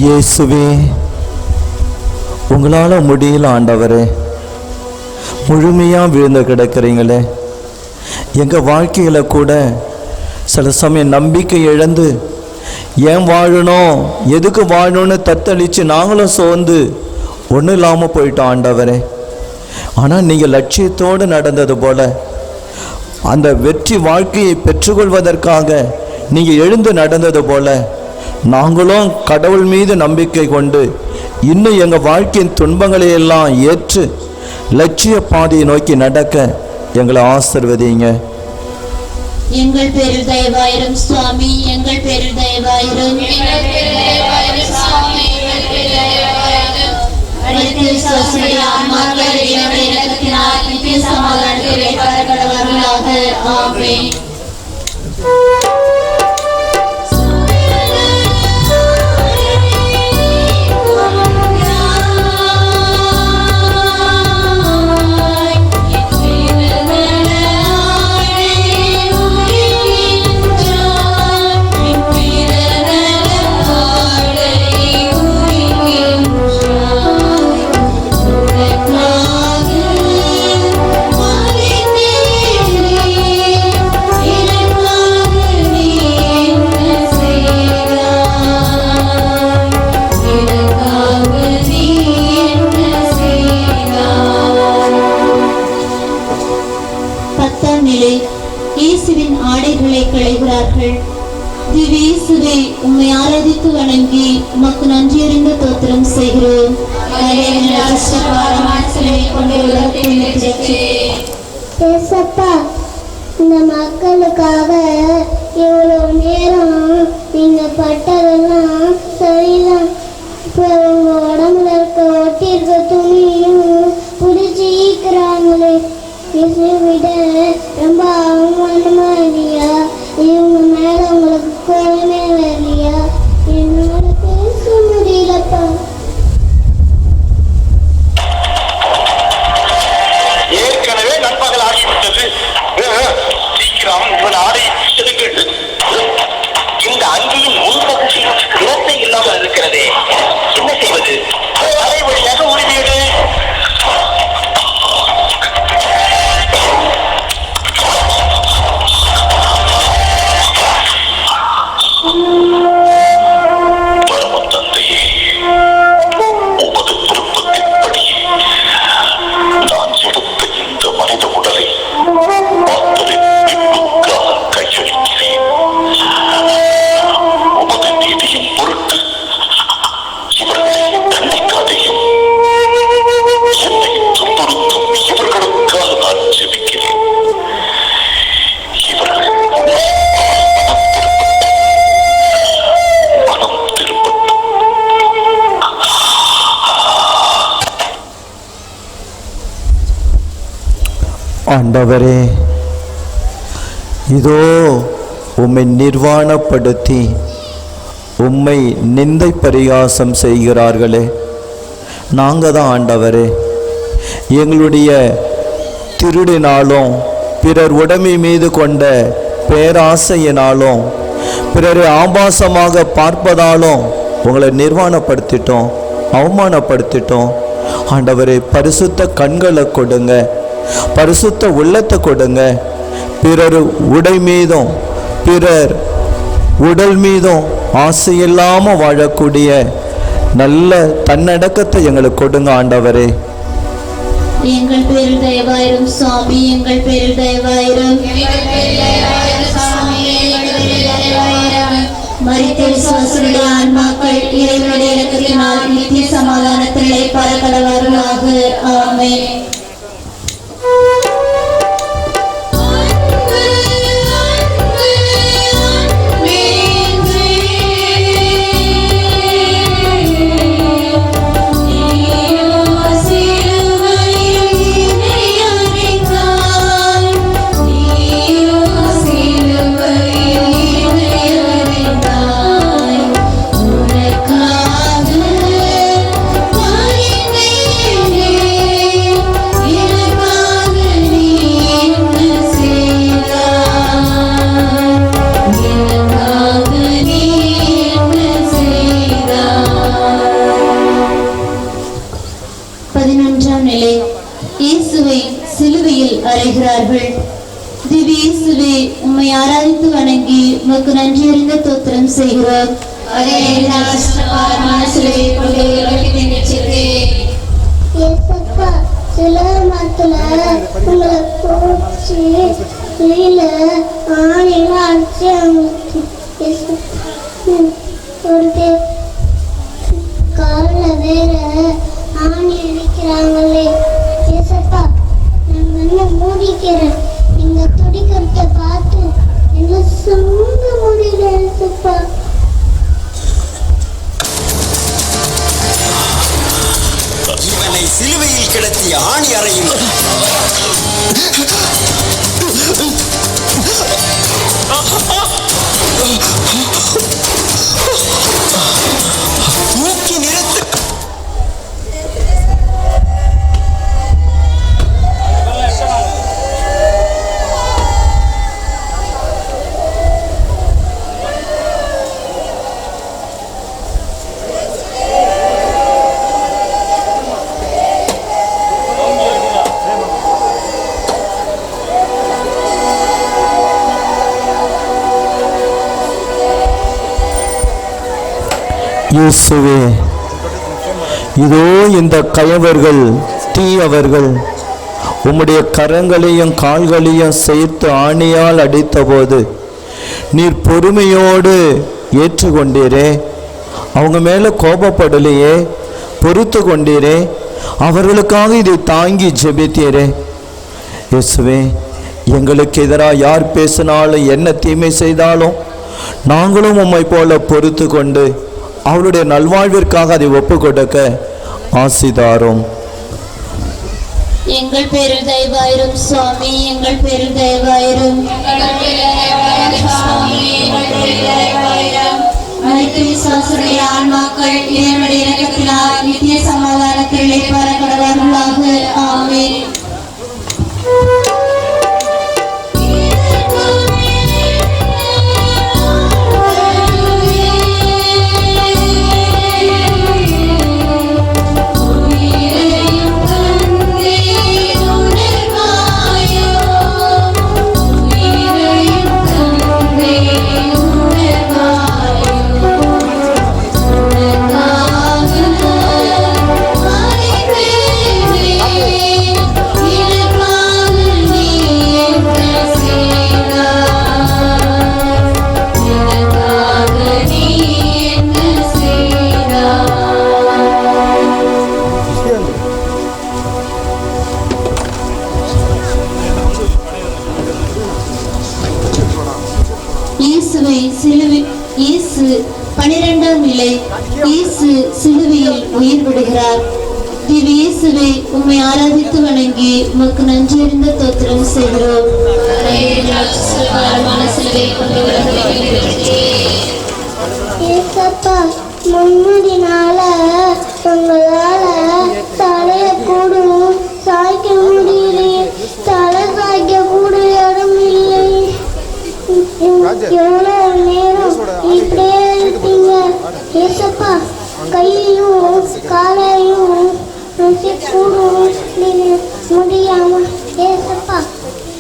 இயேசுவே, உங்களால் முடியல ஆண்டவரே, முழுமையாக விழுந்து கிடக்கிறீங்களே. எங்கள் வாழ்க்கையில் கூட சில சமயம் நம்பிக்கை இழந்து ஏன் வாழணும், எதுக்கு வாழணும்னு தத்தளித்து நாங்களும் சோர்ந்து ஒன்றும் இல்லாமல் போயிட்டோம் ஆண்டவரே. ஆனால் நீங்கள் லட்சியத்தோடு நடந்தது போல அந்த வெற்றி வாழ்க்கையை பெற்றுக்கொள்வதற்காக நீங்கள் எழுந்து நடந்தது போல நாங்களும் கடவுள் மீது நம்பிக்கை கொண்டு இன்னும் எங்கள் வாழ்க்கையின் துன்பங்களை எல்லாம் ஏற்று லட்சிய பாதையை நோக்கி நடக்க எங்களை ஆசீர்வதிங்க. எங்கள் பேரில் தயவாயிரும் சுவாமி, எங்கள் பேரில் தயவாயிரும். அனைத்து ஆன்மாக்கள் இறைவனுடைய இரக்கத்தினால் நித்திய சமாதானத்திலே பரகடவர்களாக. ஆமென். இயேசுவின் ஆடைகளை களைகிறார்கள். திவ்ய இயேசுவே, உம்மை ஆராதித்து வணங்கி உமக்கு நன்றியறிந்த தோத்திரம் செய்கிறோம். ஏசப்பா, இந்த மக்களுக்காக இவ்வளவு நேரம் நீங்க பட்டதெல்லாம் சரிதான். இப்போ உங்க உடம்புல இருக்க ஒட்டி இருக்க துணியும் புடிச்சு ஈக்குறாங்களே, இதை விட ரொம்ப அவமானமா இல்லையா? இவங்க மேல உங்களுக்கு கோவமே வரலையா? என்னோட பேச முடியலப்பா. ஏற்கனவே நண்பகல் ஆகிவிட்டது. சீக்கிரம் இவன் ஆடை செலுங்கள். இந்த அங்கியின் முன்பகுதி இடத்தை இல்லாமல் இருக்கிறதே, என்ன செய்வது? அரை வழியாக உரிமையது. ஆண்டவரே, இதோ உம்மை நிர்வாணப்படுத்தி உம்மை நிந்தை பரிகாசம் செய்கிறார்களே, நாங்கள் தான் ஆண்டவரே எங்களுடைய திருடினாலும் பிறர் உடைமை மீது கொண்ட பேராசையினாலும் பிறரை ஆபாசமாக பார்ப்பதாலும் உங்களை நிர்வாணப்படுத்திட்டோம், அவமானப்படுத்திட்டோம். ஆண்டவரே, பரிசுத்த கண்களை கொடுங்க, பரிசுத்த உள்ளத்தை கொடுங்க. பிறர் உடை மீதும் பிறர் உடல் மீதும் ஆசையில்லாமல் வாழக்கூடிய நல்ல தன்னடக்கத்தை எங்களுக்கு கொடுங்க ஆண்டவரே. எங்கள் பேரில் தயவாயிரும் சுவாமி, எங்கள் பேரில் தயவாயிரும். மரித்த விசுவாசிகளுடைய ஆன்மாக்கள் இறைவனுடைய இரக்கத்தினால் நித்திய சமாதானத்திலே பரகடவர்களாக. ஆமென். திவ்ய இயேசுவே, உம்மை ஆராதித்து வணங்கி உமக்கு நன்றியறிந்த தோத்திரம் செய்கிறோம். சில மரத்துல உங்களை போச்சு வெளியில ஆணையெல்லாம் அடிச்சு ஒரு காலில் வேற ஆணி அடிக்கிறாங்களே. ஏசப்பா, நான் என்ன மூடிக்கிறேன். இந்த துடிக்கிறத பார்த்து என்ன சொல்ல முடியல. ஏசப்பா, இவனை சிலுவையில் கிடத்திய ஆணி அறையும் தூக்கி நிறுத்து. இயேசுவே, இதோ இந்த கயவர்கள் தீயவர்கள் உம்முடைய கரங்களையும் கால்களையும் சேர்த்து ஆணியால் அடித்தபோது நீர் பொறுமையோடு ஏற்றுக்கொண்டீரே, அவங்க மேலே கோபப்படலையே, பொறுத்து கொண்டீரே, அவர்களுக்காக இதை தாங்கி ஜெபித்தீரே. இயேசுவே, எங்களுக்கு எதிராக யார் பேசினாலும் என்ன தீமை செய்தாலும் நாங்களும் உம்மை போல பொறுத்து கொண்டு அவருடைய நல்வாழ்விற்காக அதை ஒப்பு கொடுக்க ஆசிதாரும். எங்கள் பேரில் தயவாயிரும் சுவாமி, எங்கள் பேரில் தயவாயிரும். அனைத்து விசுவாசுடைய ஆன்மாக்கள் இறைவனுடைய இரக்கத்தினால் நித்திய சமாதானத்தில் இளைப்பாற கடவுளாக. ஆமென். இயேசு 12ஆம் நிலை. இயேசு சிலுவையில் உயிர் விடுகிறார். திவ்ய இயேசுவை உம்மை ஆராதித்து வணங்கி உமக்கு நன்றியறிந்த தோத்திரம் செய்கிறோம். முன்னாடினால உங்களால தலைய கூடும் சாய்க்க முடியலையே, தலை சாய்க்க கூட இடம் இல்லை. எவ்வளவு நேரம் இப்படியே இருக்கீங்க ஏசப்பா? கையையும் காலையும் கூடும் முடியாம ஏசப்பா,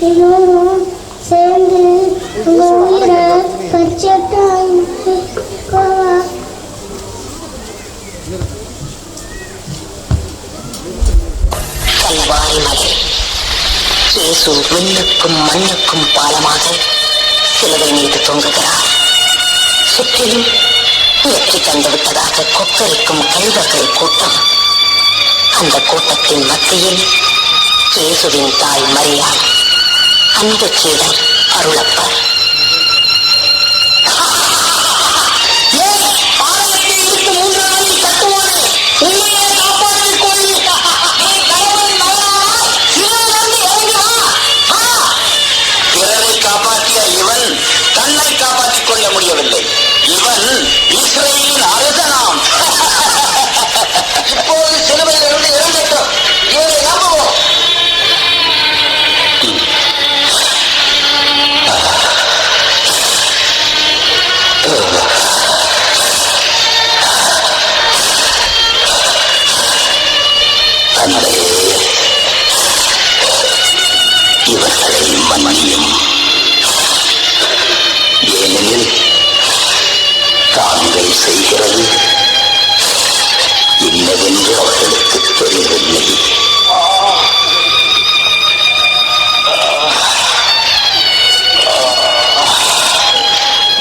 எல்லோரும் சேர்ந்து உங்க உயிரை பறிச்சுட்டாங்க. கல்வாரி மலை இயேசு விண்ணுக்கும் மண்ணுக்கும் பாலமாக சிலுவை மீது தொங்குகிறார். சுற்றிலும் வெற்றி கண்டு விட்டதாக கொக்கரிக்கும் கழுவர்கள் கூட்டம். அந்த கூட்டத்தின் மத்தியில் இயேசுவின் தாய் மரியாள், அன்பு சீடர் அருளப்பர். தன்னை காப்பாற்றிக் கொள்ள முடியவில்லை. இவன் இஸ்ரவேலின் அரசனாம். இப்போது சிலுவையிலிருந்து இறங்கட்டும், இவரை நம்புவோம். இவர்களை மன்னியும், ஏனெனில் தாங்கள் செய்கிறது என்னவென்று அவர்களுக்கு தெரியவில்லை.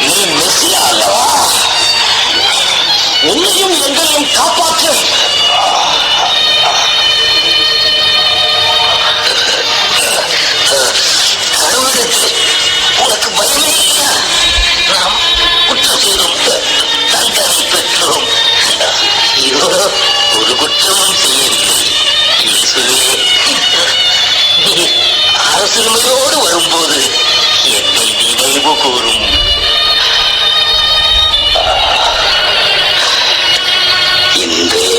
நீ மெசியா அல்லவா? உன்னையும் எங்களையும் காப்பாற்று. உனக்கு பயமே இல்லையா? நாம் குற்றம் செய்தோம், தண்டனை பெற்றோம். இதோ ஒரு குற்றமும் செய்யவில்லை. இயேசு மனசிறுமையோடு வரும்போது என்னை நினைவு கூறும். இன்றே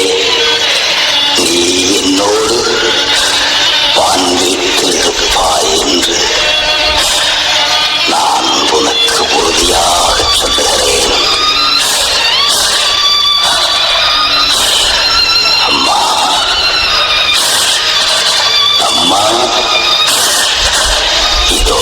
நீ என்னோடு வான்வீட்டில் இருப்பாய் என்று நான் உனக்கு உறுதியாக சொல்லுகிறேன். அம்மா, அம்மா, இதோ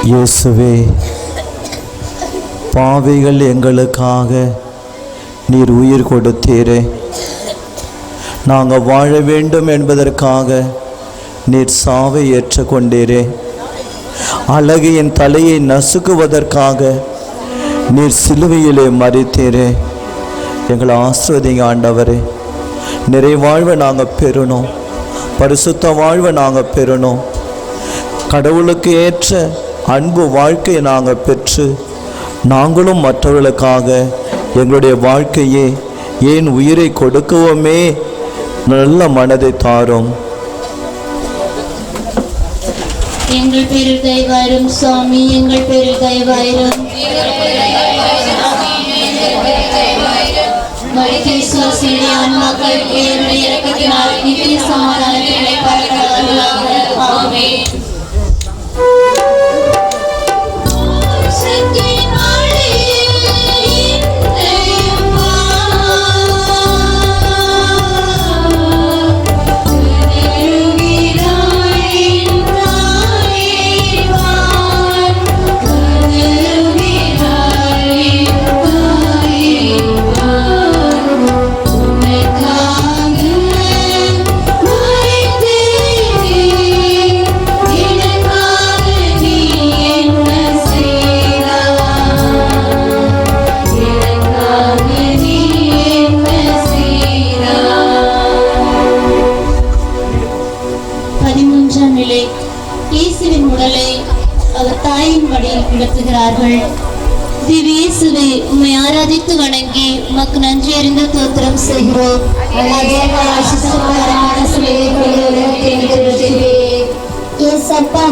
இயேசுவே, பாவிகள் எங்களுக்காக நீர் உயிர் கொடுத்தீரே. நாங்கள் வாழ வேண்டும் என்பதற்காக நீர் சாவை ஏற்றுக்கொண்டீரே. அழகியின் தலையை நசுக்குவதற்காக நீர் சிலுவையிலே மரித்தீரே. எங்களை ஆசீர்வதிங்க ஆண்டவரே. நிறைவாழ்வை நாங்கள் பெறணும், பரிசுத்த வாழ்வை நாங்கள் பெறணும். கடவுளுக்கு ஏற்ற அன்பு வாழ்க்கையை நாங்கள் பெற்று நாங்களும் மற்றவர்களுக்காக எங்களுடைய வாழ்க்கையே ஏன் உயிரை கொடுக்கவுமே நல்ல மனதை தாரும். எங்கள் பேரில் தயவாயிரும் சுவாமி, எங்கள் பேரில் தயவாயிரும். மரித்த விசுவாசியுடைய ஆன்மாக்கள் தேவனுடைய இரக்கத்தினால் நித்திய சமாதானத்தை பார்க்கிறார்களாக. ஆமென். இயேசுவின் உடலை அவர் தாயின் மடியில் கிடத்துகிறார்கள். திவ்ய இயேசுவே, உம்மை ஆராதித்து வணங்கி உமக்கு நன்றி அறிந்த தோத்திரம் செய்கிறோம். ஏசப்பா,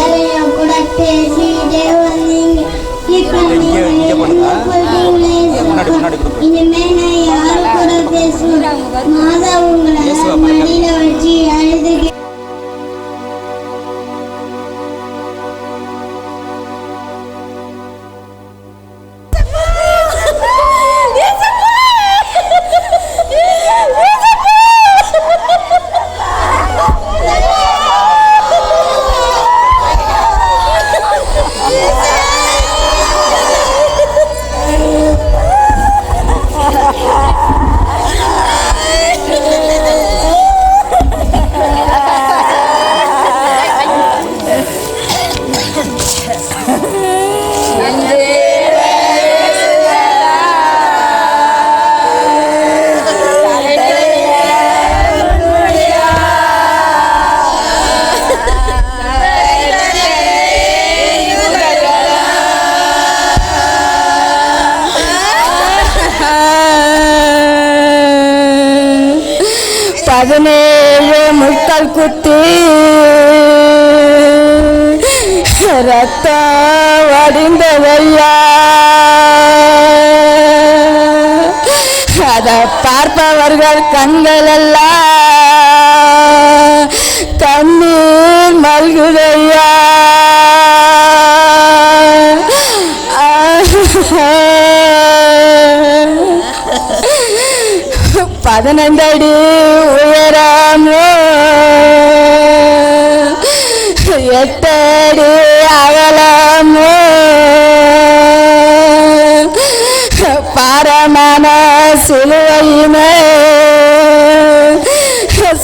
நேரம் கூட பேசி தேவன் இனிமே நான் யாரு கூட பேசுவேன்? மாதா உங்களை மடியில வச்சு அழுது குத்தி ரத்தம் வடிந்ததையா, அதை பார்ப்பவர்கள் கண்கள் எல்லாம் கண்ணீர் மல்குதையா. 15 அடி உயரமோ 8 அடி அகலமோ பாரமான சிலுவையினை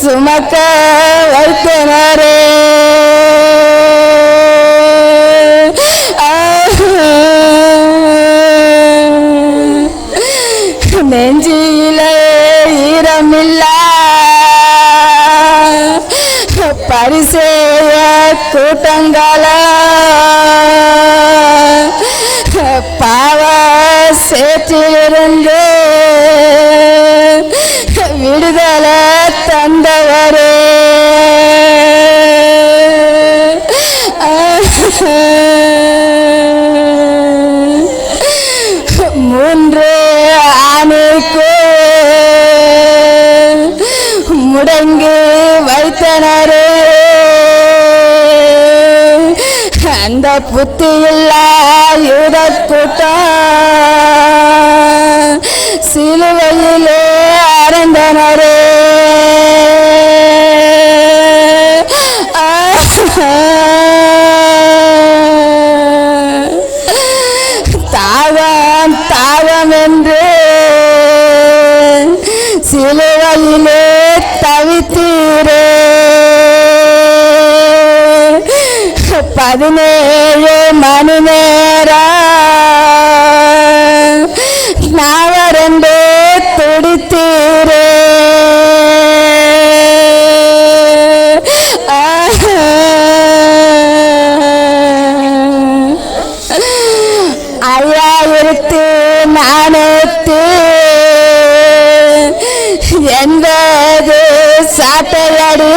சுமக்க வைத்தனரே. நெஞ்சிலே ஈரமில்ல பரிசேய கூட்டங்கள பாவ சேற்றிலிருந்து விடுதலை தந்தவரே. மூன்று ஆணைக்கு முடங்கி வைத்தனரே. அந்த புத்தியில்லா யூத கூட்டம் சிலுவையிலே அறைந்தனரே. தாகம் தாகம் என்று சிலுவையிலே தவித்தீரே. 17 மணி நேரம் நாவரண்டு துடித்தீரே. என்பது சாட்டையடி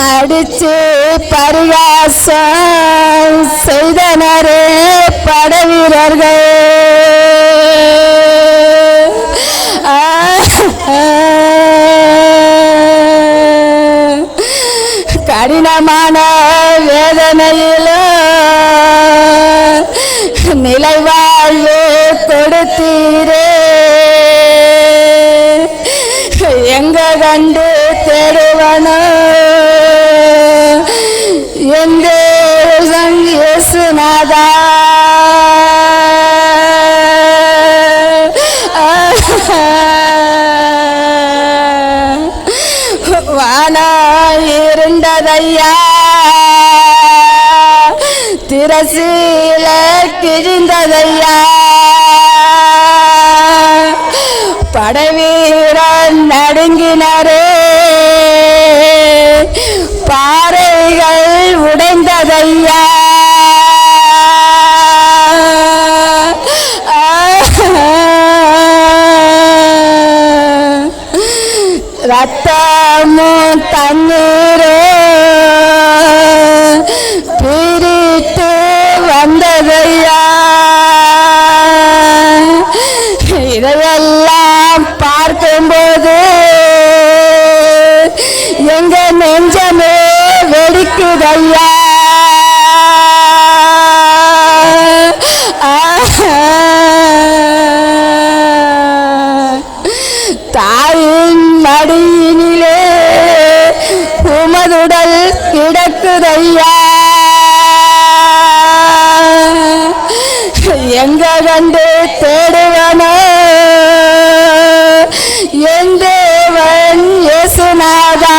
அடிச்சு பரிகாசம் செய்தனரே படவீரர்கள். கடினமான வேதனையிலும் நிலைவாழ்வு கொடுத்தீரே. எங்க கண்டு தேடுவனோ எந்த இயேசுநாதா. வானா இருந்ததையா திரசீல கிழிந்ததையா. படைவீரன் நடுங்கினரே பாறைகள் உடைந்ததையா. ரத்தமும் தண்ணீரும் பிரித்து வந்ததையா. இதையெல்லாம் பார்க்கும்போது எங்க நெஞ்சமே வெடிக்குதையா. தாயின் மடியினிலே உமதுடல் கிடக்குதையா. எங்க கண்டு தேடுவனோ என் தேவன் இயேசுநாதா.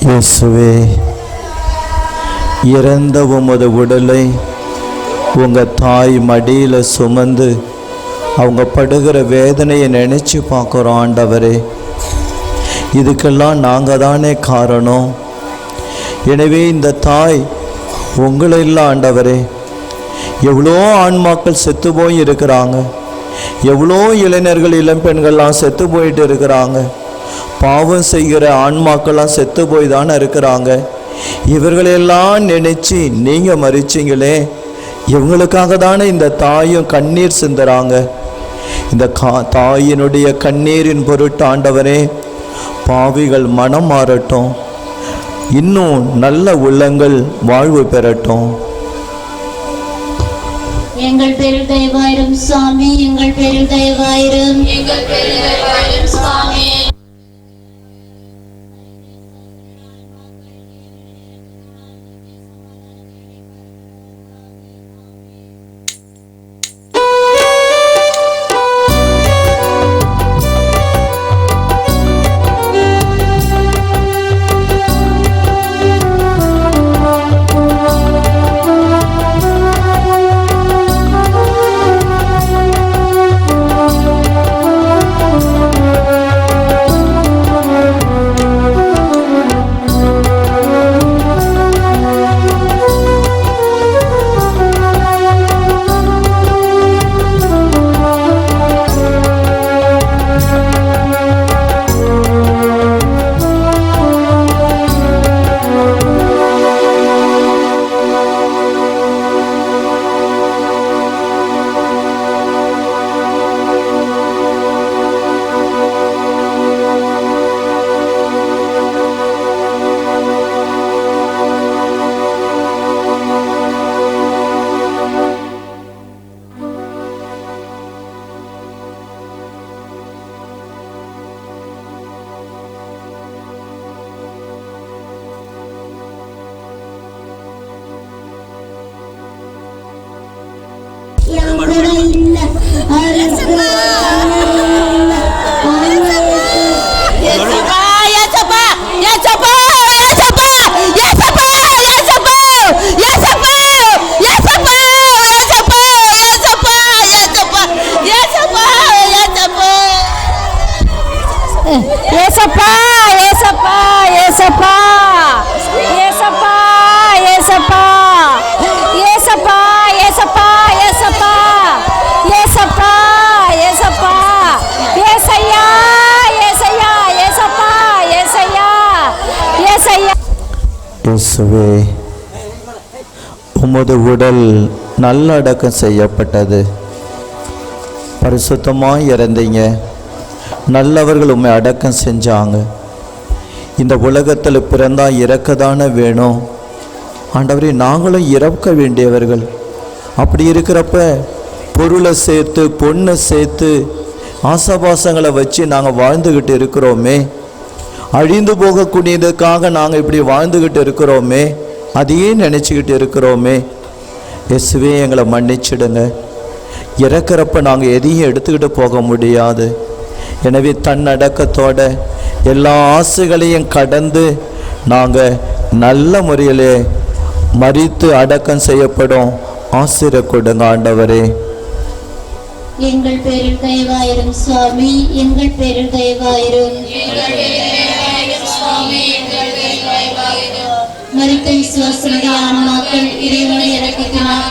இயேசுவே, இறந்த உமது உடலை உங்கள் தாய் மடியில் சுமந்து அவங்க படுகிற வேதனையை நினச்சி பார்க்குறோம் ஆண்டவரே. இதுக்கெல்லாம் நாங்கள் தானே காரணம். எனவே இந்த தாய் உங்களை இல்லை ஆண்டவரே. எவ்வளோ ஆண்மாக்கள் செத்து போய் இருக்கிறாங்க, எவ்வளோ இளைஞர்கள் இளம்பெண்கள்லாம் செத்து போயிட்டு இருக்கிறாங்க, பாவம் செய்கிற ஆண்மாக்கள்லாம் செத்து போய் தானே இருக்கிறாங்க. இவர்களெல்லாம் நினச்சி நீங்கள் மறிச்சிங்களே, இவங்களுக்காக தானே இந்த தாயும் கண்ணீர் சிந்துறாங்க. இந்த தாயினுடைய கண்ணீரின் பொருட்டு ஆண்டவரே, பாவிகள் மனம் மாறட்டும், இன்னும் நல்ல உள்ளங்கள் வாழ்வு பெறட்டும். எங்கள் பேரில் தயவாயிரும் சுவாமி, எங்கள் பேரில் தயவாயிரும், எங்கள் பேரில் தயவாயிரும் சுவாமி. இயேசுவே, உமது உடல் நல்லடக்கம் செய்யப்பட்டது. பரிசுத்தமாக இறந்தீங்க, நல்லவர்கள் உண்மை அடக்கம் செஞ்சாங்க. இந்த உலகத்தில் பிறந்தா இறக்க தானே வேணும் ஆண்டவரே. நாங்களும் இறக்க வேண்டியவர்கள். அப்படி இருக்கிறப்ப பொருளை சேர்த்து பொண்ணை சேர்த்து ஆசாபாசங்களை வச்சு நாங்கள் வாழ்ந்துக்கிட்டு இருக்கிறோமே, அழிந்து போகக்கூடியதுக்காக நாங்கள் இப்படி வாழ்ந்துக்கிட்டு இருக்கிறோமே, அதையே நினச்சிக்கிட்டு இருக்கிறோமே. இயேசுவே, எங்களை மன்னிச்சிடுங்க. இறக்கிறப்ப நாங்கள் எதையும் எடுத்துக்கிட்டு போக முடியாது. எனவே தன்னடக்கத்தோட எல்லா ஆசைகளையும் கடந்து நாங்கள் நல்ல முறையிலே மரித்து அடக்கம் செய்யப்படும் ஆசிரிய கொடுங்க ஆண்டவரே. எங்கள் பேரில் தயவாயிரும் சுவாமி, எங்கள் பேரில் தயவாயிரும், மரித்த விசுவாசனுடைய ஆன்மாக்கள் இறைவனுடைய இரக்கத்தினால்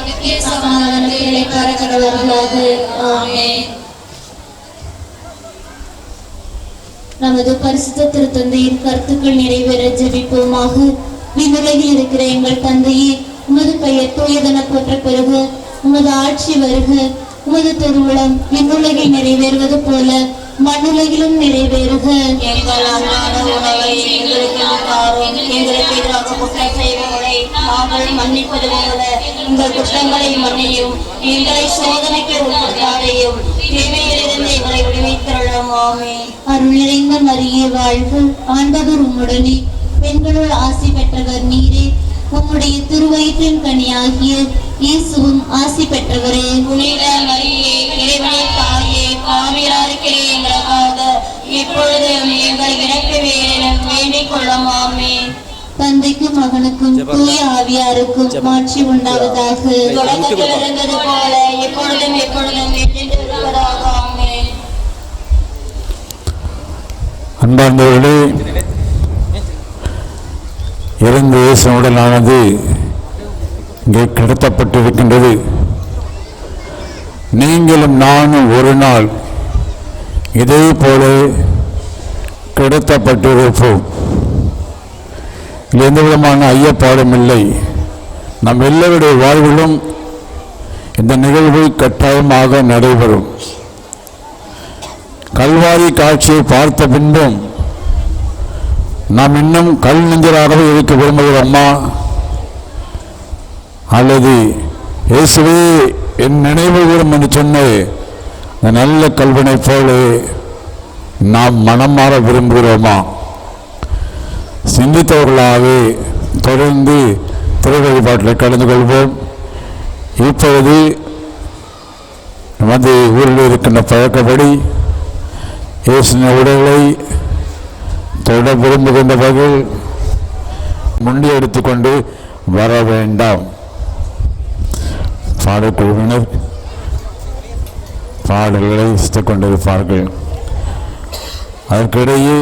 சமாதானத்திலே பறக்கடவர்களாக. ஆமென். நமது பரிசுத்த திருத்தந்தையின் கருத்துக்கள் நிறைவேற ஜெபிப்போமாக. விண்ணுலகில் இருக்கிற எங்கள் தந்தையே, உமது பெயர் தூயதென போற்ற பெறுக, உமது ஆட்சி வருக, உமது திருவுளம் விண்ணுலகில் நிறைவேறுவது போல மண்ணுலகிலும் நிறைவேறுக. எங்கள் அன்றாட உணவை எங்களுக்கு தாரும். எங்களுக்கு எதிராக குற்றம் செய்பவர்களை நாங்கள் மன்னிப்பது போல எங்கள் குற்றங்களை மன்னியும். எங்களை சோதனைக்கு உட்படுத்தாதையும், தீமையிலிருந்து எங்களை விடுவித்தருளும். ஆமென். அருள் நிறைந்த மரியே வாழ்க, ஆண்டவர் உம்முடனே, பெண்களுள் ஆசி பெற்றவர் நீரே, உம்முடைய திருவயிற்றின் கனியாகிய இயேசுவும் ஆசி பெற்றவரே. புனித மரியே, இறைவனின் தாயே, பாவிகளாயிருக்கிற எங்களுக்காக இப்பொழுது எங்கள் இறப்பு வேளையிலும் வேண்டிக் கொள்ளும். ஆமென். தந்தைக்கும் மகனுக்கும் தூய ஆவியாருக்கும் மாட்சி உண்டாவதாக. தொடக்கத்தில் இருந்தது போல எப்பொழுதும் எப்பொழுதும் என்றென்றும் இருப்பதாக. ஆமென். அன்பார்ந்தவர்களே, இறந்த இயேசு உடலானது இங்கே கிடத்தப்பட்டிருக்கின்றது. நீங்களும் நானும் ஒரு நாள் இதே போல கிடத்தப்பட்டிருப்போம். எந்த விதமான ஐயப்பாடும் இல்லை. நம் எல்லோருடைய வாழ்விலும் இந்த நிகழ்வு கட்டாயமாக நடைபெறும். கல்வாரி காட்சியை பார்த்த பின்பும் நாம் இன்னும் கல் நெஞ்சராகவே இருக்க விரும்புகிறோமா, அல்லது இயேசுவே என் நினைவு கூறும் என்று சொன்ன இந்த நல்ல கல்வனை போல நாம் மனம் மாற விரும்புகிறோமா? சிந்தித்தவர்களாகவே தொடர்ந்து திரு வழிபாட்டில் கலந்து கொள்வோம். இப்பொழுது நமது ஊரில் இருக்கின்ற பழக்கப்படி இயேசுவின் உடலை தொட விரும்புகின்றவர்கள் முண்டி எடுத்துக்கொண்டு வர வேண்டாம். பாடக்குழுவினர் பாடல்களை இசைத்துக் கொண்டிருப்பார்கள். அதற்கிடையே